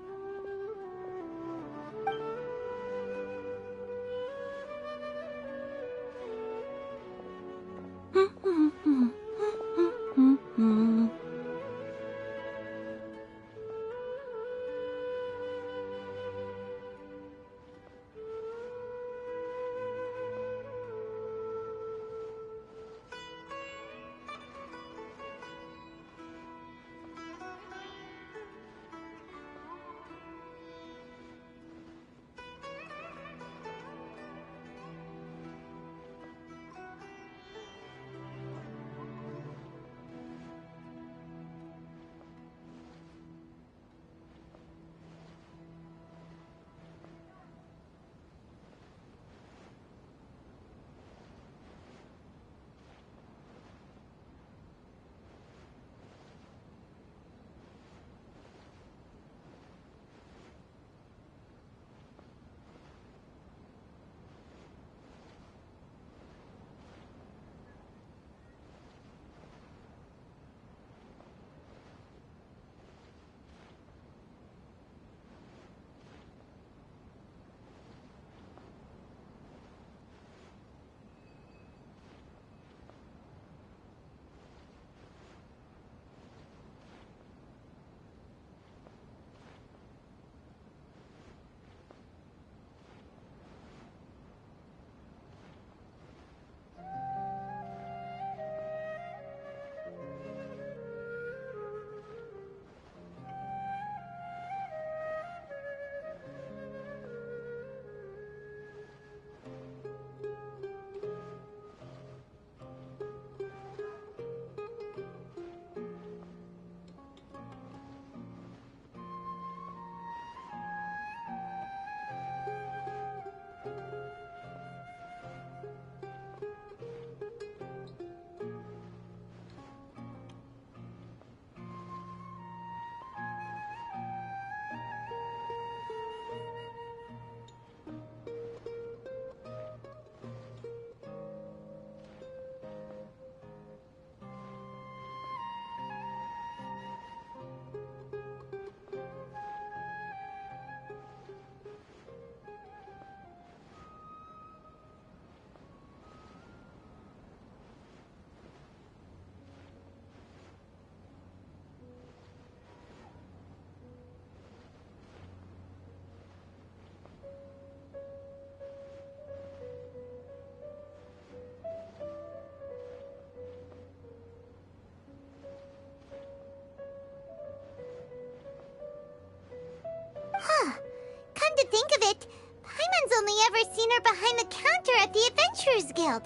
Speaker 2: seen her behind the counter at the Adventurers Guild.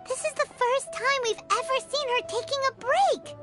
Speaker 2: This is the first time we've ever seen her taking a break.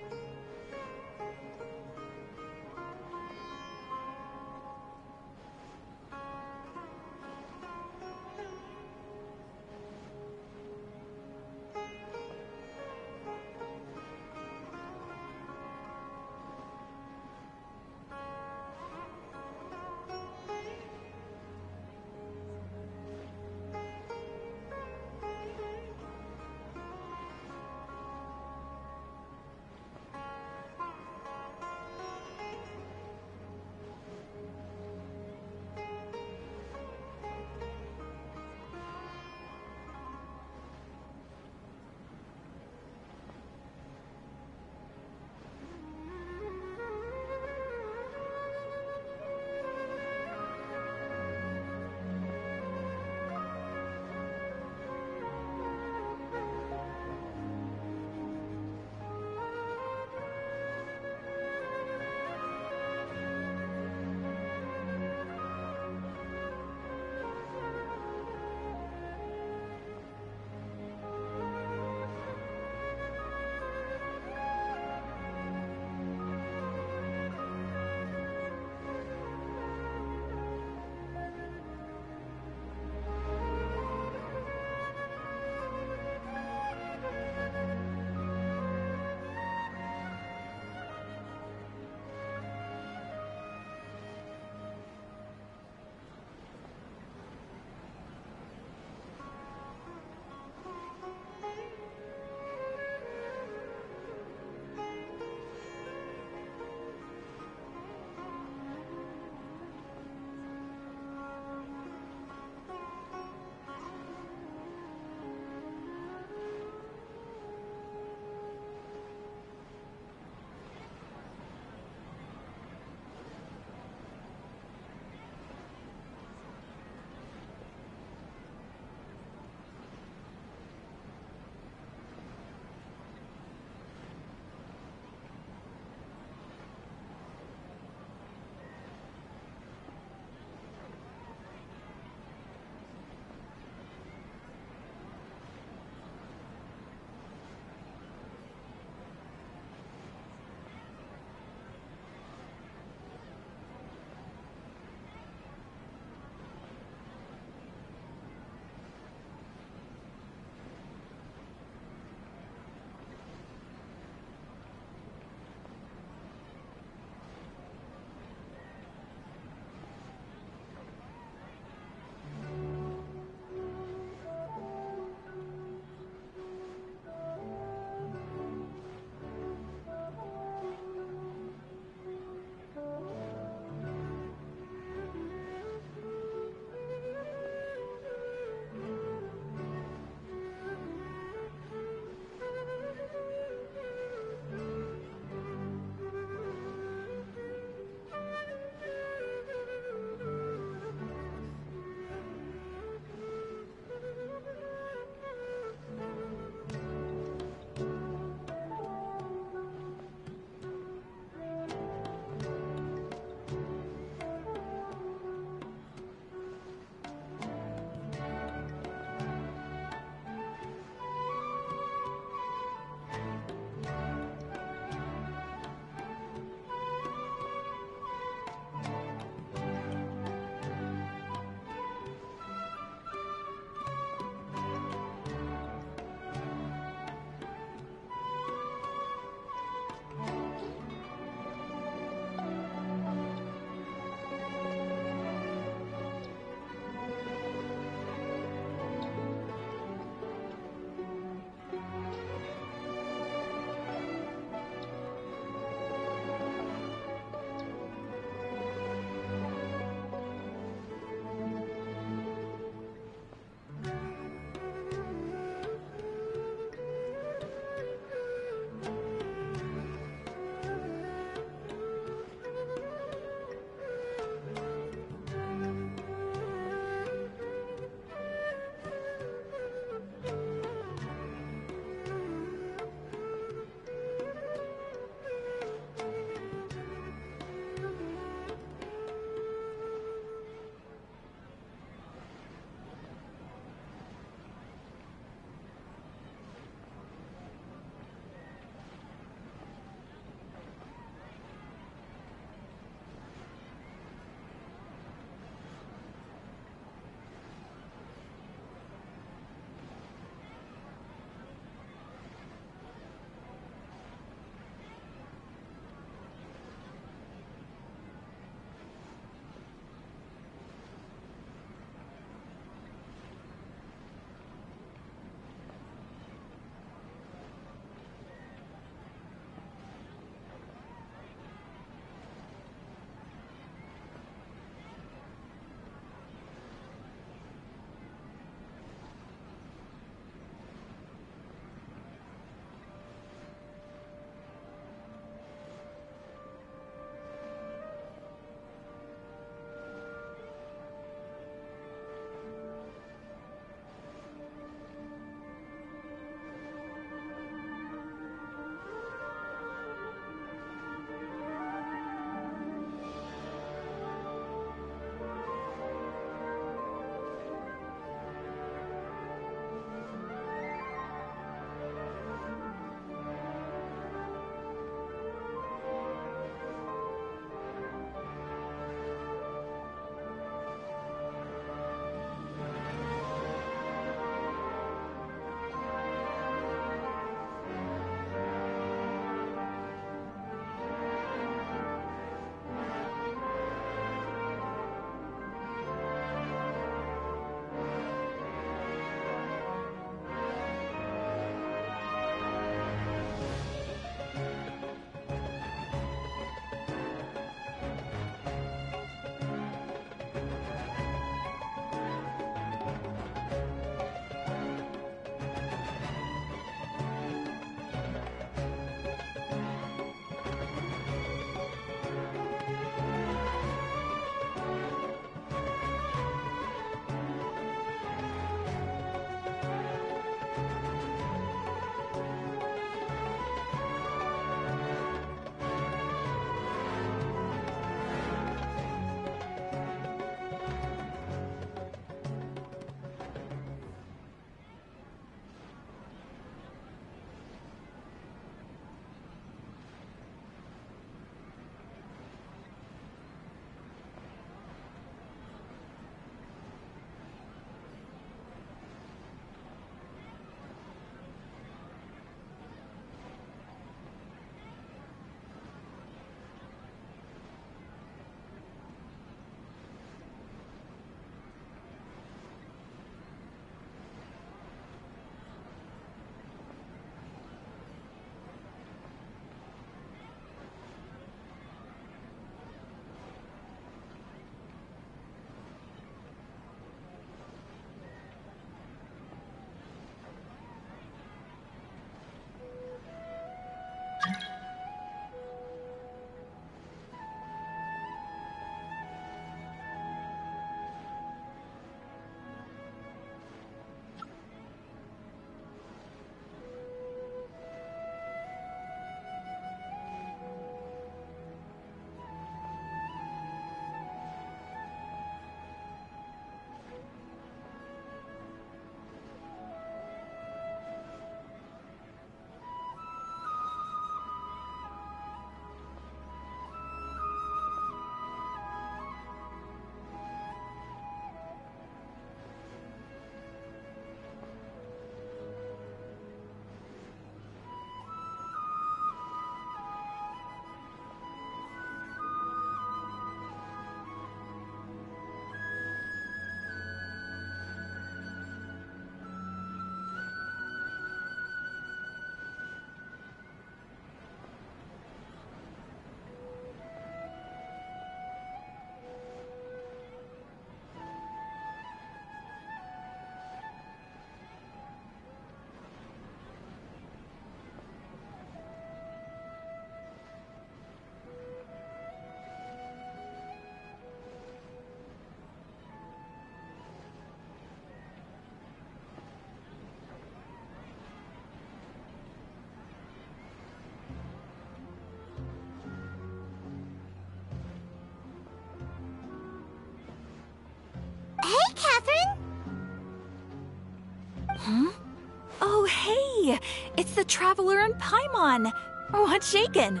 Speaker 5: Hey! It's the Traveler and Paimon! What's shaken?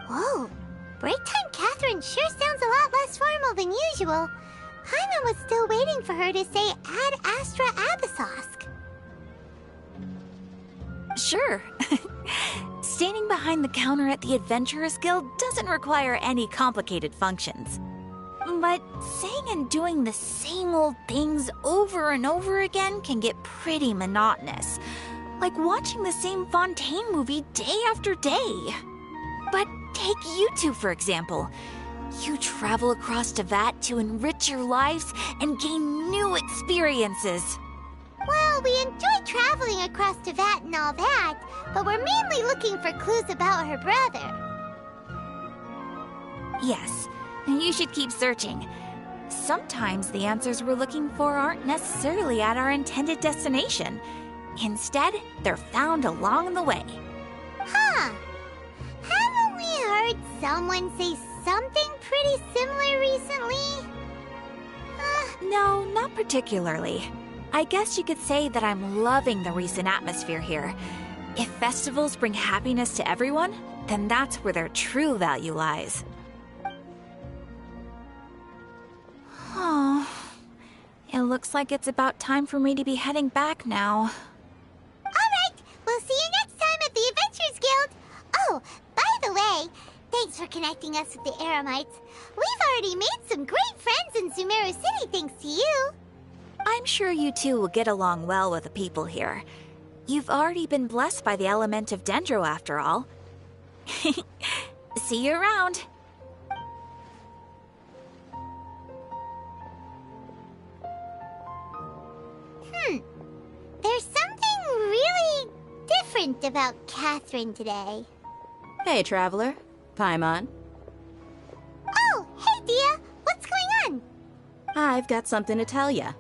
Speaker 2: Whoa. Break time Catherine sure sounds a lot less formal than usual. Paimon was still waiting for her to say Ad Astra Abyssosque.
Speaker 5: Sure. Standing behind the counter at the Adventurers Guild doesn't require any complicated functions. But saying and doing the same old things over and over again can get pretty monotonous. Like watching the same Fontaine movie day after day. But take you two, for example. You travel across Tevat to enrich your lives and gain new experiences.
Speaker 2: Well, we enjoy traveling across Tevat and all that, but we're mainly looking for clues about her brother.
Speaker 5: Yes, you should keep searching. Sometimes the answers we're looking for aren't necessarily at our intended destination. Instead, they're found along the way.
Speaker 2: Huh. Haven't we heard someone say something pretty similar recently?
Speaker 5: No, not particularly. I guess you could say that I'm loving the recent atmosphere here. If festivals bring happiness to everyone, then that's where their true value lies. Oh, it looks like it's about time for me to be heading back now.
Speaker 2: Alright, we'll see you next time at the Adventurers Guild. Oh, by the way, thanks for connecting us with the Eremites. We've already made some great friends in Sumeru City thanks to you.
Speaker 5: I'm sure you two will get along well with the people here. You've already been blessed by the element of Dendro after all. See you around.
Speaker 2: There's something really different about Catherine today.
Speaker 9: Hey, Traveler. Paimon.
Speaker 2: Oh, hey, Dia. What's going on?
Speaker 9: I've got something to tell ya.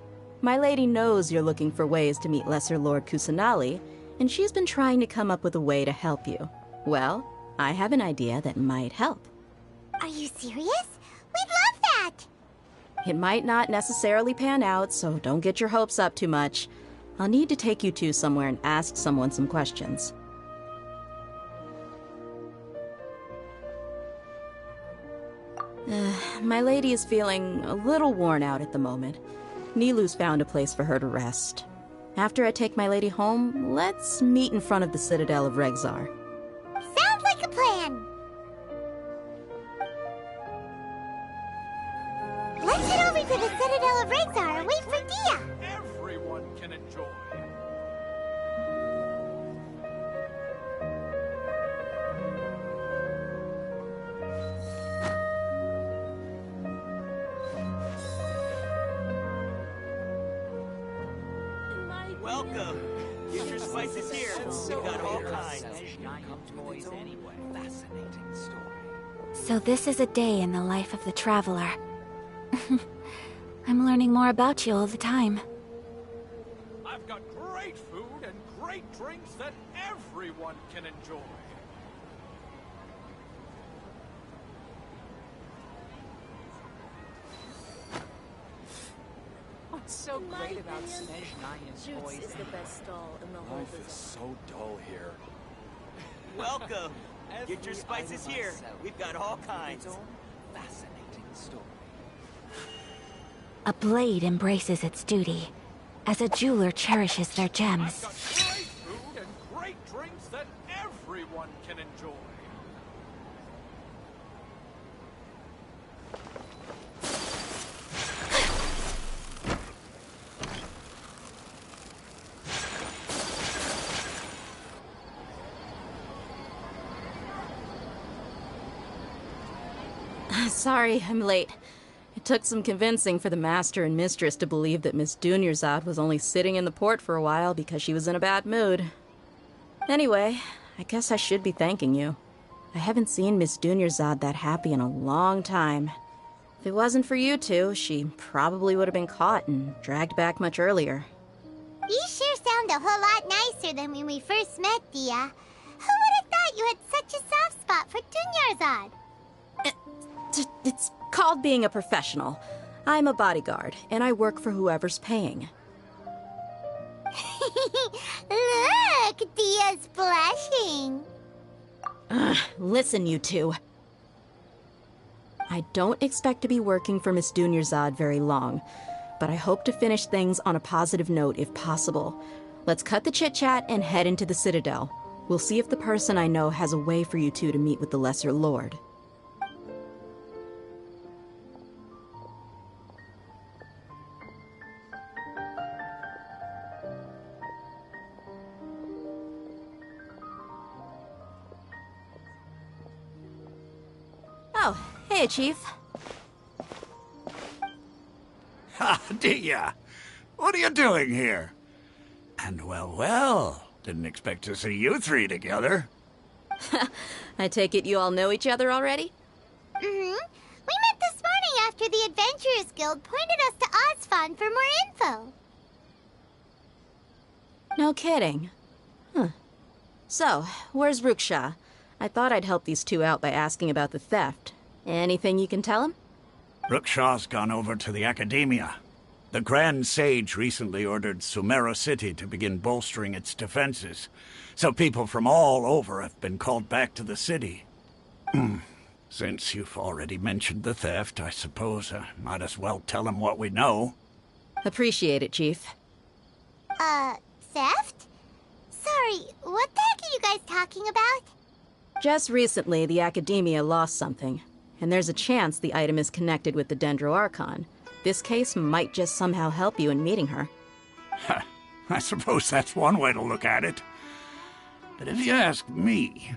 Speaker 9: My lady knows you're looking for ways to meet Lesser Lord Kusanali, and she's been trying to come up with a way to help you. Well, I have an idea that might help.
Speaker 2: Are you serious? We'd love that!
Speaker 9: It might not necessarily pan out, so don't get your hopes up too much. I'll need to take you two somewhere and ask someone some questions. My lady is feeling a little worn out at the moment. Nilu's found a place for her to rest. After I take my lady home, let's meet in front of the Citadel of Regzar.
Speaker 2: Sounds like a plan! Let's head over to the Citadel of Regzar and wait for Dia!
Speaker 12: Everyone can enjoy.
Speaker 16: Welcome. Get your spices here. We've got all kinds.
Speaker 3: Fascinating story.
Speaker 5: So this is a day in the life of the Traveler. I'm learning more about you all the time.
Speaker 12: I've got great food and great drinks that everyone can enjoy.
Speaker 17: What's so great about Snezhnayan's boys
Speaker 18: is the best stall in the whole
Speaker 4: Life is so dull here.
Speaker 16: Welcome. Get your spices here. We've got all kinds.
Speaker 3: Fascinating story.
Speaker 5: A blade embraces its duty, as a jeweler cherishes their gems.
Speaker 12: I've got great food and great drinks that everyone can enjoy.
Speaker 9: Sorry, I'm late. It took some convincing for the master and mistress to believe that Miss Dunyarzad was only sitting in the port for a while because she was in a bad mood. Anyway, I guess I should be thanking you. I haven't seen Miss Dunyarzad that happy in a long time. If it wasn't for you two, she probably would have been caught and dragged back much earlier.
Speaker 2: You sure sound a whole lot nicer than when we first met, Dia. Who would have thought you had such a soft spot for Dunyarzad?
Speaker 9: It's called being a professional. I'm a bodyguard, and I work for whoever's paying.
Speaker 2: Look, Dia blushing.
Speaker 9: Ugh, listen, you two. I don't expect to be working for Miss Dunyarzad very long, but I hope to finish things on a positive note if possible. Let's cut the chit-chat and head into the Citadel. We'll see if the person I know has a way for you two to meet with the Lesser Lord. Oh, hey, Chief.
Speaker 7: Ha, Dia! What are you doing here? And well, didn't expect to see you three together.
Speaker 9: I take it you all know each other already?
Speaker 2: Mm-hmm. We met this morning after the Adventurers Guild pointed us to Osfon for more info.
Speaker 9: No kidding. Huh. So, where's Ruksha? I thought I'd help these two out by asking about the theft. Anything you can tell him?
Speaker 7: Ruksha's gone over to the Academia. The Grand Sage recently ordered Sumeru City to begin bolstering its defenses, so people from all over have been called back to the city. Since you've already mentioned the theft, I suppose I might as well tell him what we know.
Speaker 9: Appreciate it, Chief.
Speaker 2: Theft? Sorry, what the heck are you guys talking about?
Speaker 9: Just recently, the Academia lost something, and there's a chance the item is connected with the Dendro Archon. This case might just somehow help you in meeting her.
Speaker 7: I suppose that's one way to look at it. But if you ask me,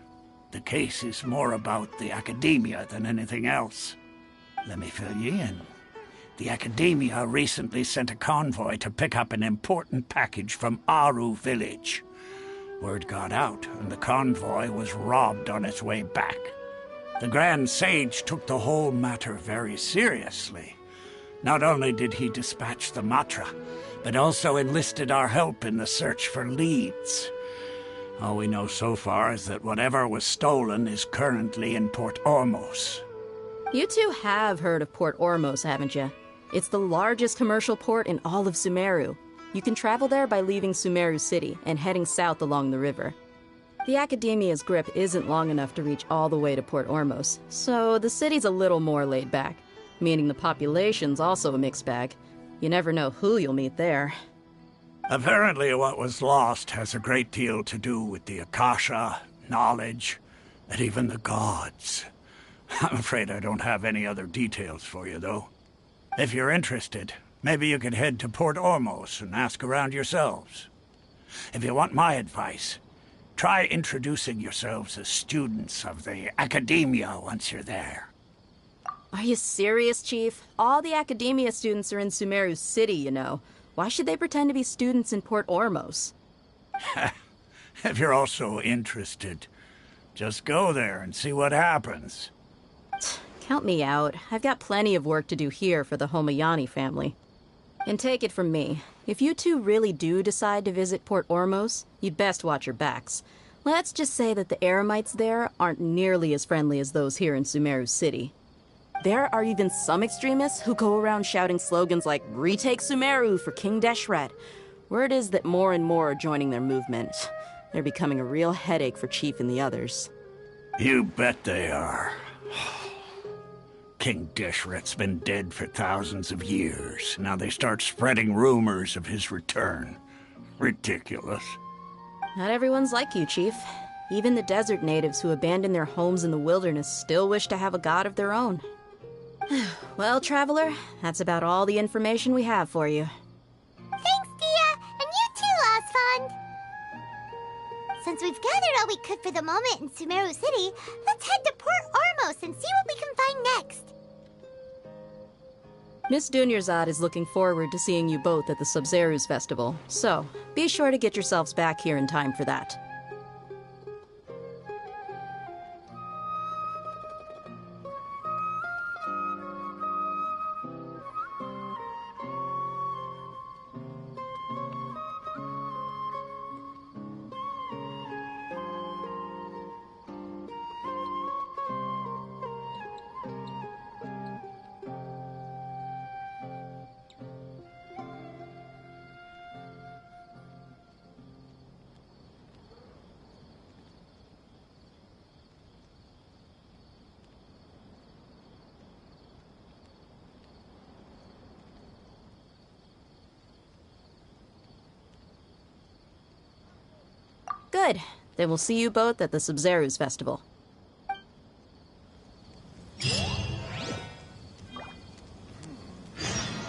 Speaker 7: the case is more about the Academia than anything else. Let me fill you in. The Academia recently sent a convoy to pick up an important package from Aru village. Word got out, and the convoy was robbed on its way back. The Grand Sage took the whole matter very seriously. Not only did he dispatch the Matra, but also enlisted our help in the search for leads. All we know so far is that whatever was stolen is currently in Port Ormos.
Speaker 9: You two have heard of Port Ormos, haven't you? It's the largest commercial port in all of Sumeru. You can travel there by leaving Sumeru City and heading south along the river. The Academia's grip isn't long enough to reach all the way to Port Ormos, so the city's a little more laid back, meaning the population's also a mixed bag. You never know who you'll meet there.
Speaker 7: Apparently what was lost has a great deal to do with the Akasha, knowledge, and even the gods. I'm afraid I don't have any other details for you, though. If you're interested, maybe you could head to Port Ormos and ask around yourselves. If you want my advice, try introducing yourselves as students of the Academia once you're there.
Speaker 9: Are you serious, Chief? All the Academia students are in Sumeru City, you know. Why should they pretend to be students in Port Ormos?
Speaker 7: If you're also interested, just go there and see what happens.
Speaker 9: Count me out. I've got plenty of work to do here for the Homayani family. And take it from me, if you two really do decide to visit Port Ormos, you'd best watch your backs. Let's just say that the Eremites there aren't nearly as friendly as those here in Sumeru City. There are even some extremists who go around shouting slogans like, "Retake Sumeru for King Deshret." Word is that more and more are joining their movement. They're becoming a real headache for Chief and the others.
Speaker 7: You bet they are. King Deshret's been dead for thousands of years. Now they start spreading rumors of his return. Ridiculous.
Speaker 9: Not everyone's like you, Chief. Even the desert natives who abandoned their homes in the wilderness still wish to have a god of their own. Well, Traveler, that's about all the information we have for you.
Speaker 2: Thanks, Dia! And you too, Osfond! Since we've gathered all we could for the moment in Sumeru City, let's head to Port Ormos and see what we can find next.
Speaker 9: Miss Dunyarzad is looking forward to seeing you both at the Sabzeruz Festival, so be sure to get yourselves back here in time for that. Good. Then we'll see you both at the Sub-Zeru's festival.
Speaker 19: I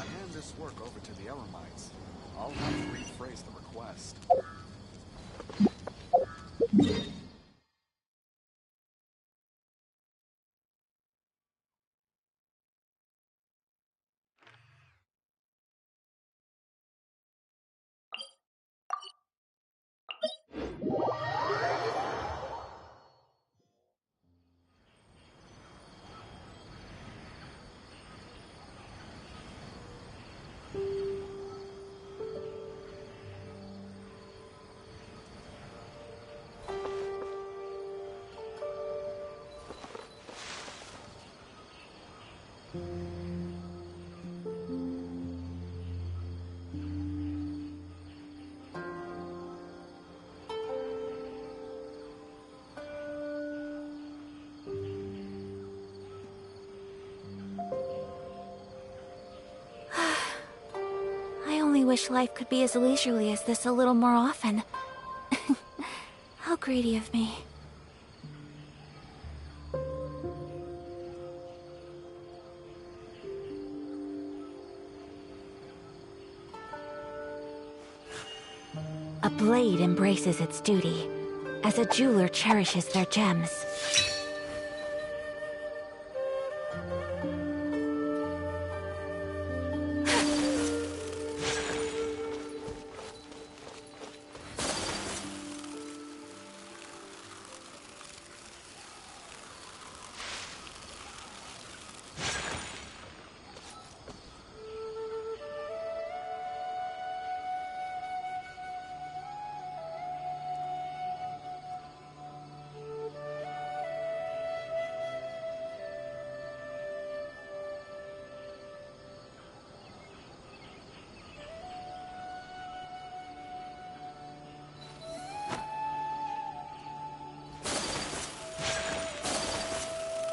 Speaker 19: hand this work over to the Elamites. I'll have to rephrase the request.
Speaker 5: I only wish life could be as leisurely as this a little more often. How greedy of me. A blade embraces its duty, as a jeweler cherishes their gems.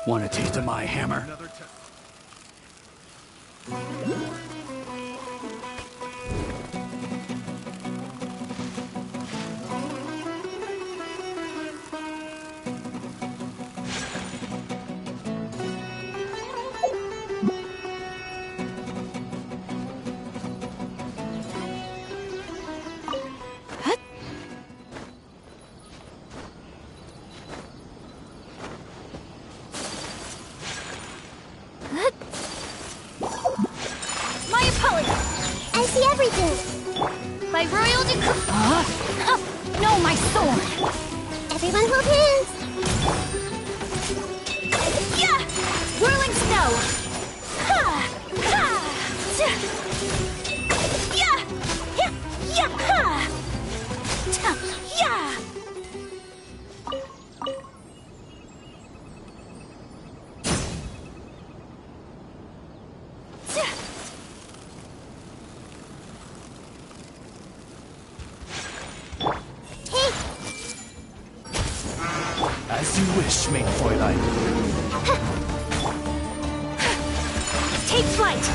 Speaker 7: Want a taste of my hammer?
Speaker 13: My apologies. I see everything. By royal decree. No, my sword.
Speaker 2: Everyone hold hands.
Speaker 13: Yeah! Whirling snow. Ha! Ha! Yeah! Yeah! Yeah! Ha! Yeah!
Speaker 19: As you wish, main Fräulein.
Speaker 13: Take flight!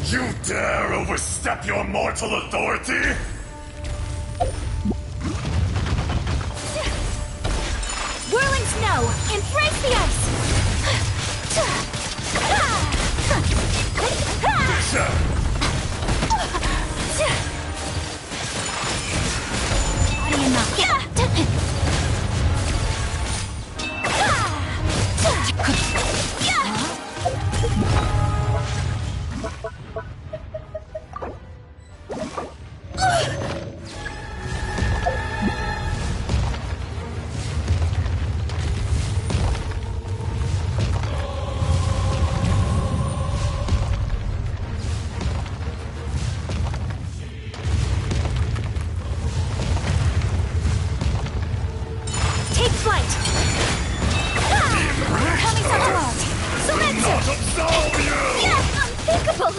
Speaker 20: You dare overstep your mortal authority?
Speaker 5: Whirling snow! Embrace the ice! Body enough. Take flight! Kami-Satoa! Sumetsu!
Speaker 20: Not absolve you!
Speaker 13: Yes, unthinkable!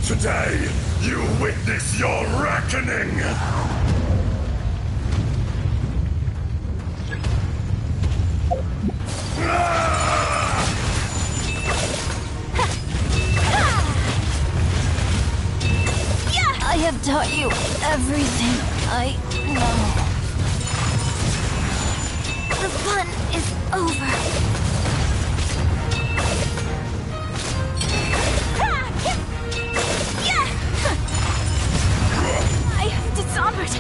Speaker 20: Today, you witness your reckoning!
Speaker 5: I have taught you everything I know. The fun is over. I have dishonored.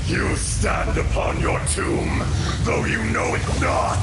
Speaker 20: You stand upon your tomb, though you know it not!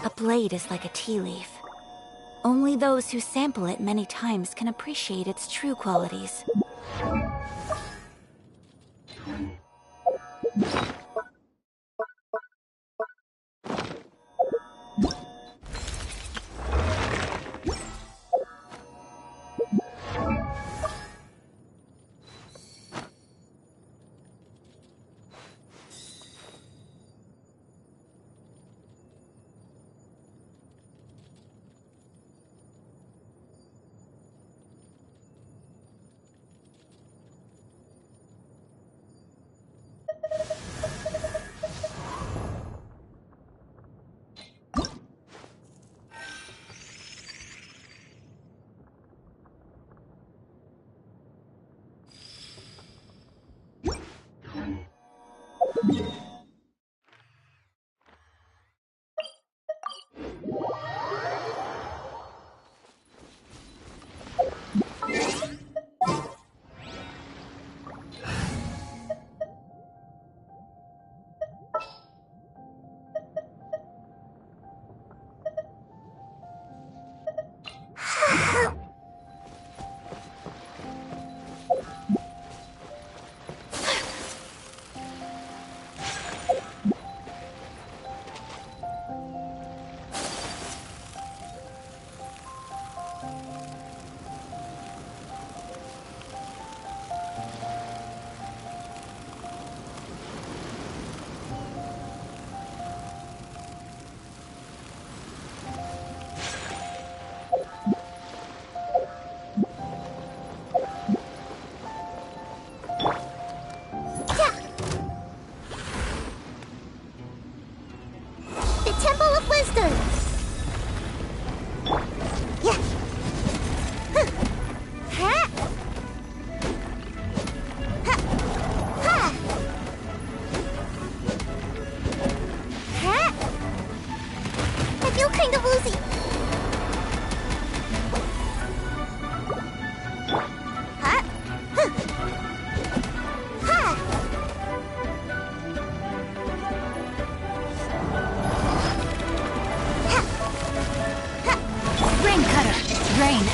Speaker 5: A blade is like a tea leaf. Only those who sample it many times can appreciate its true qualities.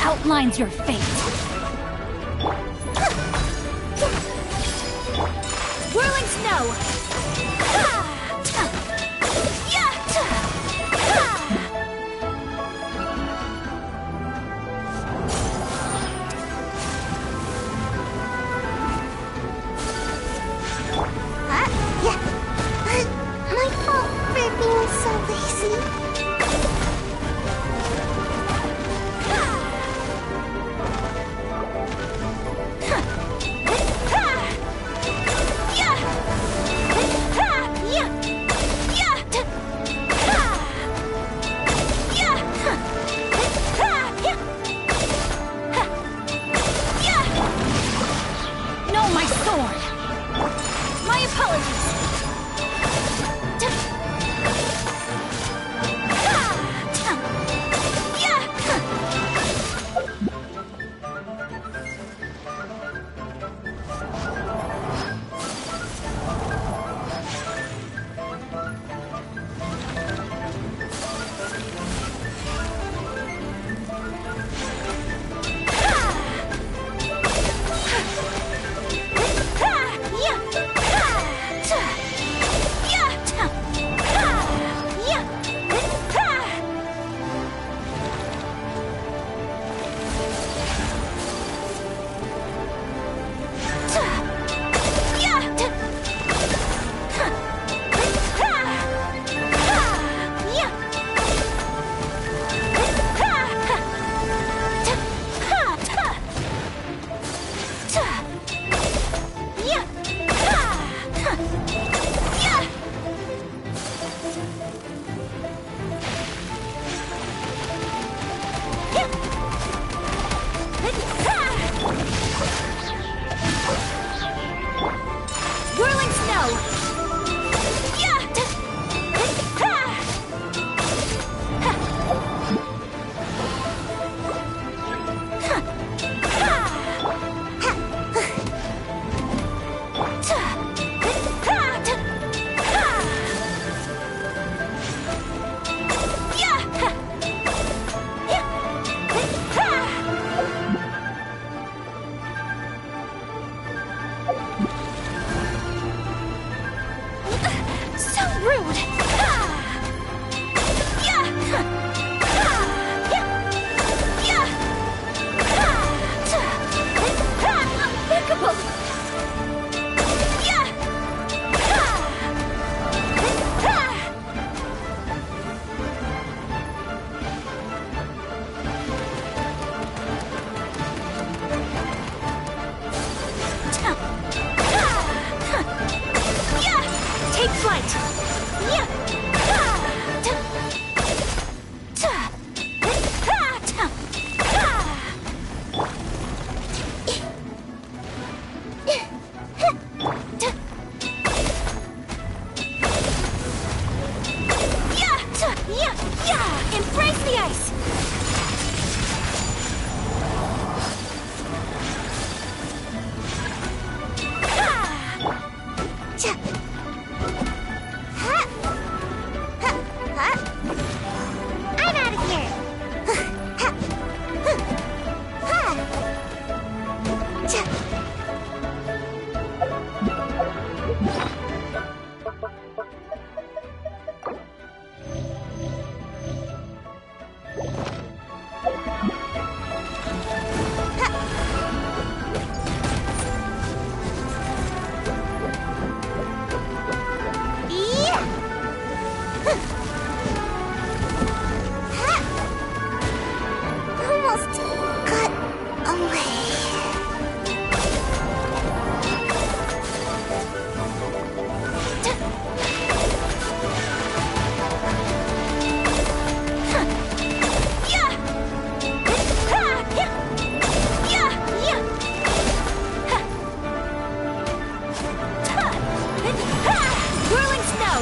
Speaker 21: Outlines your fate. Whirling snow.
Speaker 2: My fault for being so lazy.
Speaker 21: Rude! Unthinkable! Take flight! Embrace the ice!
Speaker 2: I'm out of here. Almost got away.
Speaker 21: Whirling snow!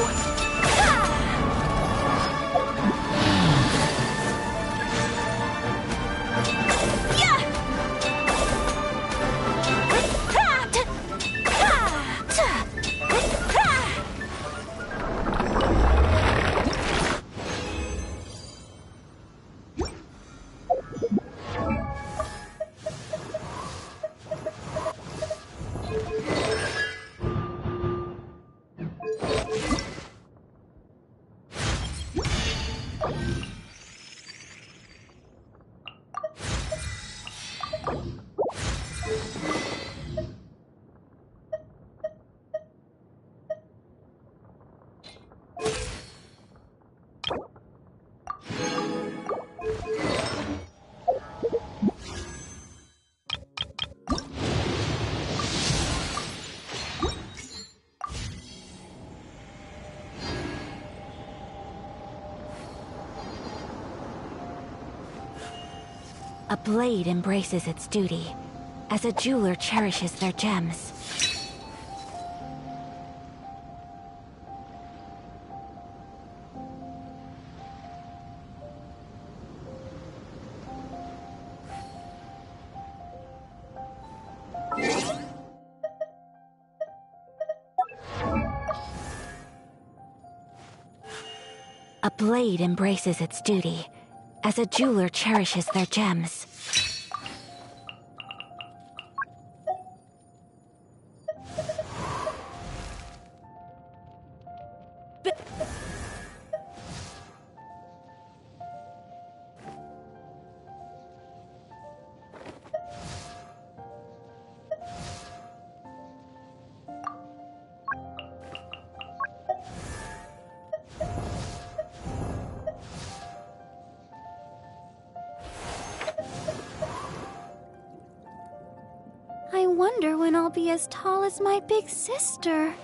Speaker 5: A blade embraces its duty, as a jeweler cherishes their gems. A blade embraces its duty, as a jeweler cherishes their gems.
Speaker 11: I wonder when I'll be as tall as my big sister.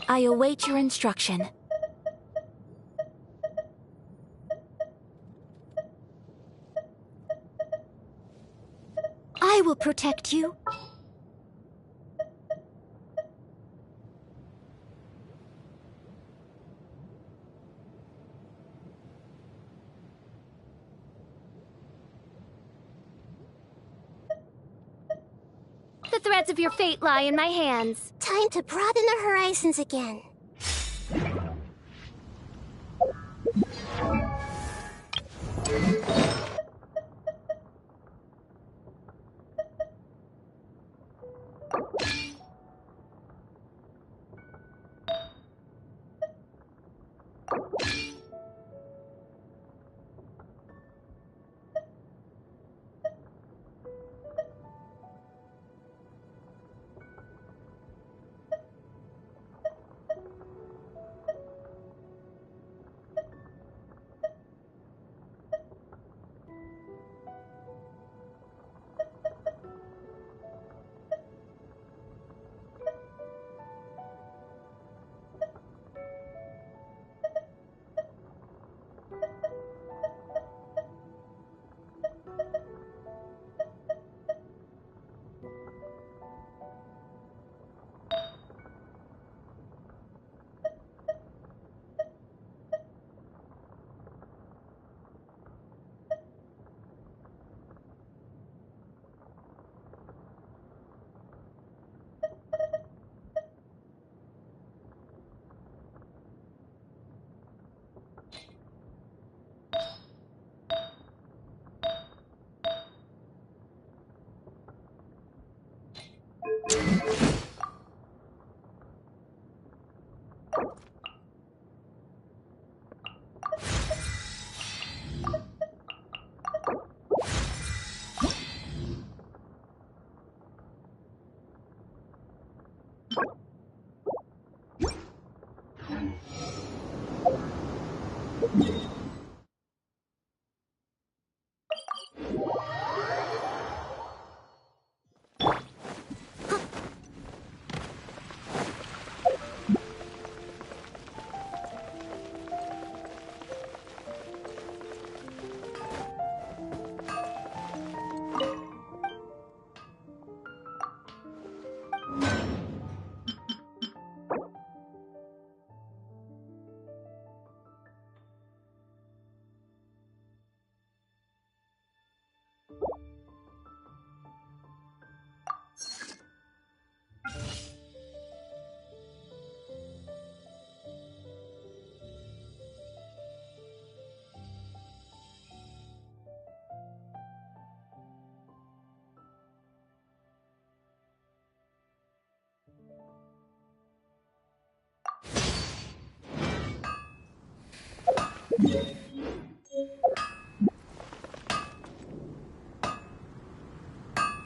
Speaker 5: I await your instruction.
Speaker 11: I will protect you.
Speaker 21: The threads of your fate lie in my hands.
Speaker 11: Time to broaden the horizons again.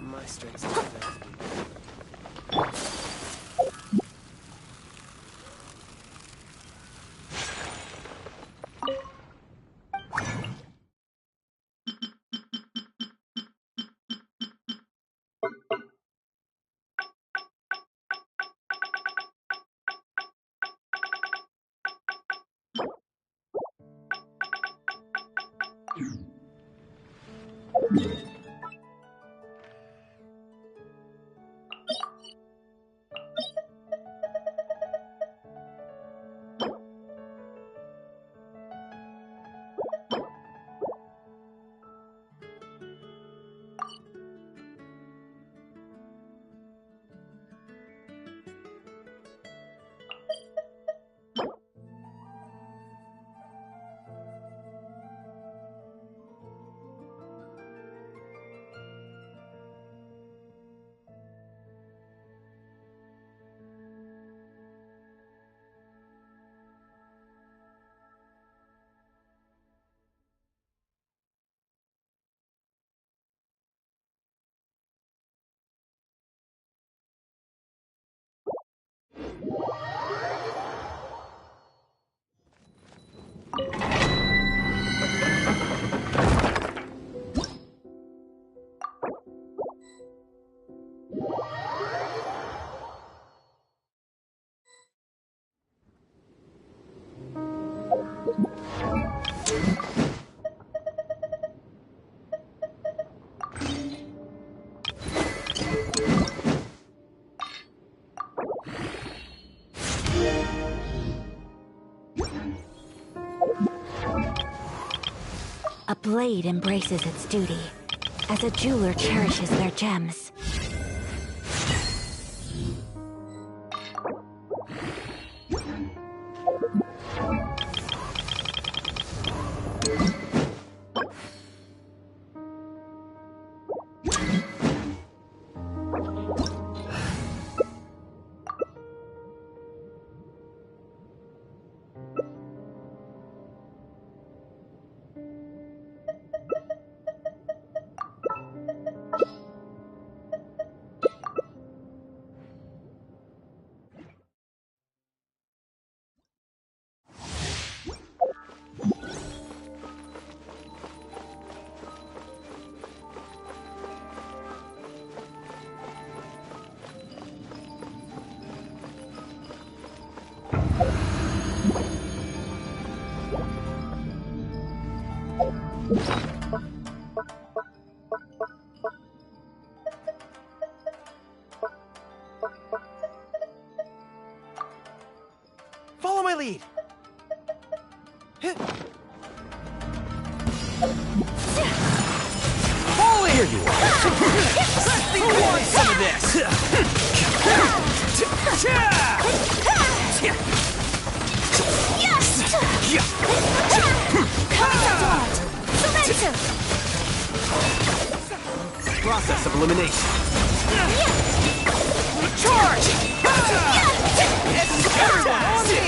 Speaker 16: My strength's not that weak.
Speaker 5: A blade embraces its duty, as a jeweler cherishes their gems.
Speaker 12: Follow my lead. Holy! Here you are. Let me want some of this. Process of elimination. Charge! It's everyone on me!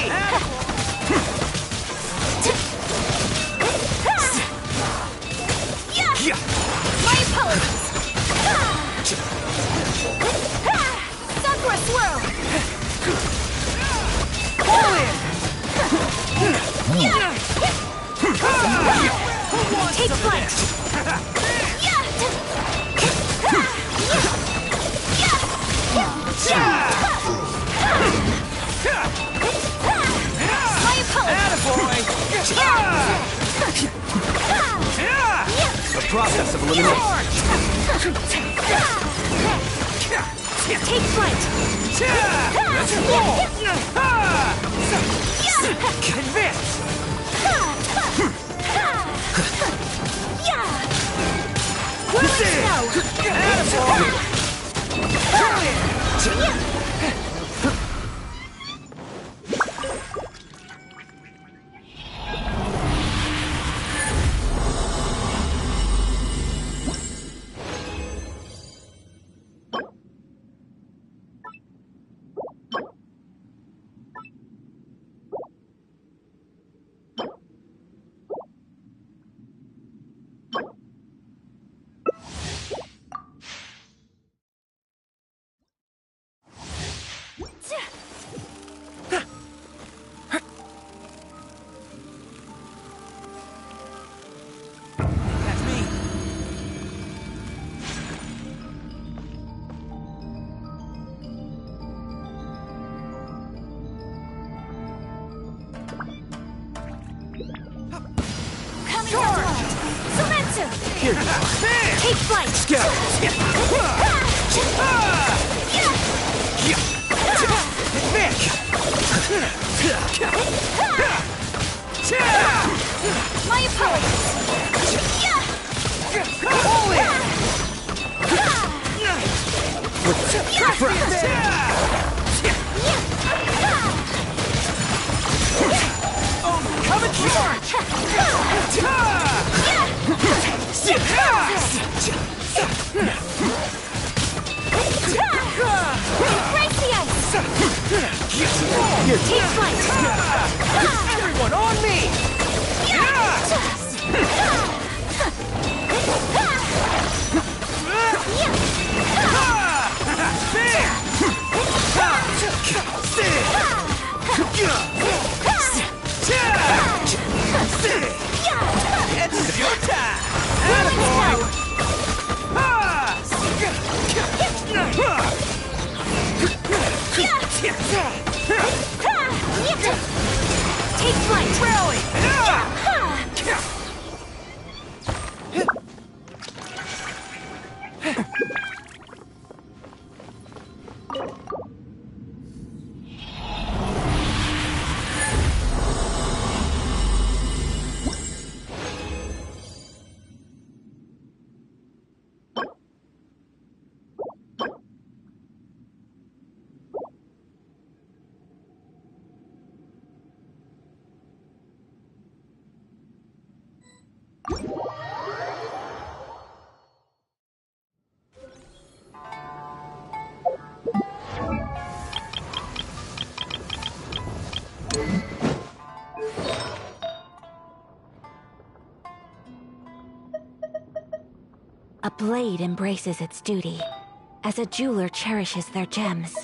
Speaker 21: My apologies! Sakura swirl!
Speaker 12: Pull in!
Speaker 21: Take flight! My apologies!
Speaker 12: The process of elimination.
Speaker 21: Take flight!
Speaker 12: Let's roll! Advance!
Speaker 21: Here you are. Take flight!
Speaker 12: Scout!
Speaker 21: My apologies!
Speaker 12: Hold it! Come and charge!
Speaker 21: Embrace the ice! Take flight!
Speaker 12: Everyone on me! It's your time!
Speaker 21: Take flight!
Speaker 12: Rally!
Speaker 5: A blade embraces its duty, as a jeweler cherishes their gems.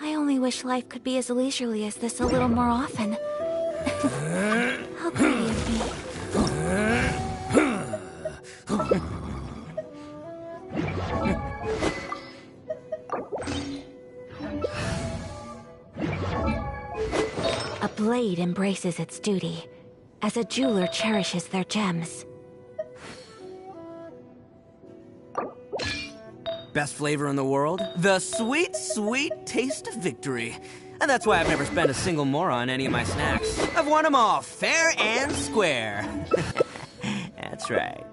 Speaker 5: I wish life could be as leisurely as this a little more often. How greedy of me. A blade embraces its duty, as a jeweler cherishes their gems.
Speaker 1: Best flavor in the world? The sweet, sweet taste of victory. And that's why I've never spent a single mora on any of my snacks. I've won them all, fair and square. That's right.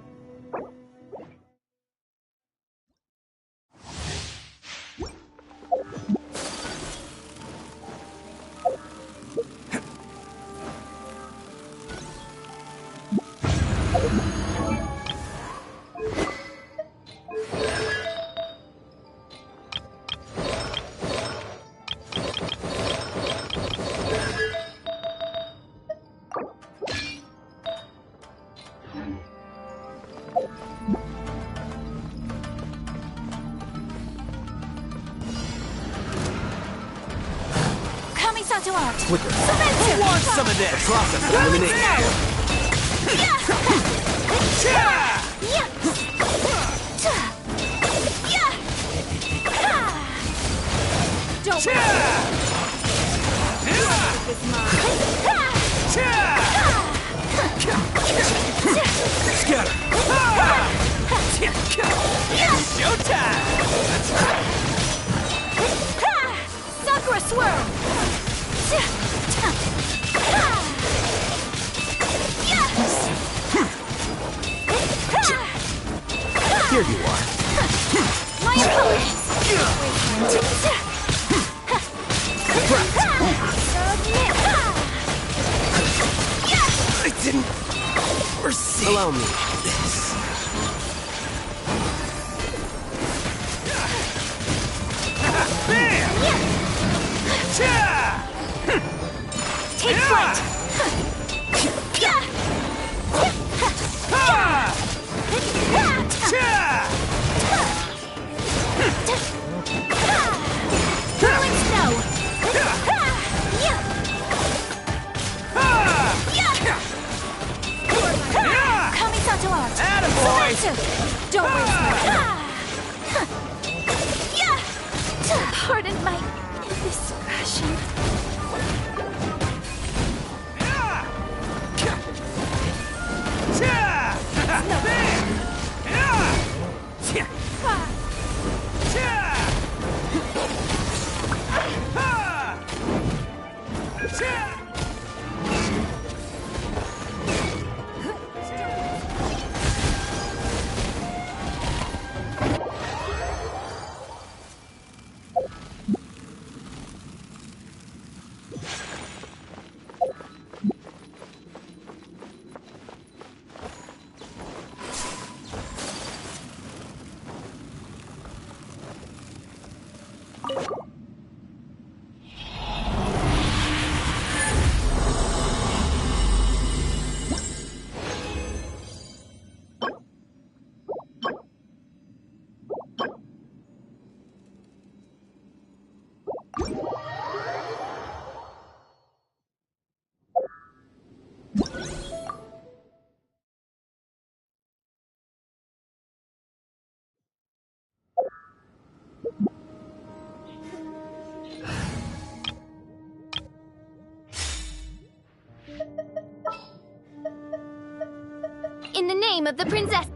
Speaker 1: Quicker. Who wants some of this? Process of elimination.
Speaker 5: Don't
Speaker 1: Scatter. Showtime. That's right.
Speaker 5: Sakura swirl.
Speaker 1: Here you are.
Speaker 5: My apologies.
Speaker 1: I didn't foresee. Allow me this. Bam!
Speaker 5: Take flight. Whirling snow. Kamisato art.
Speaker 1: Attaboy!
Speaker 5: Don't waste my Pardon my indiscretion.
Speaker 21: in the name of the princess.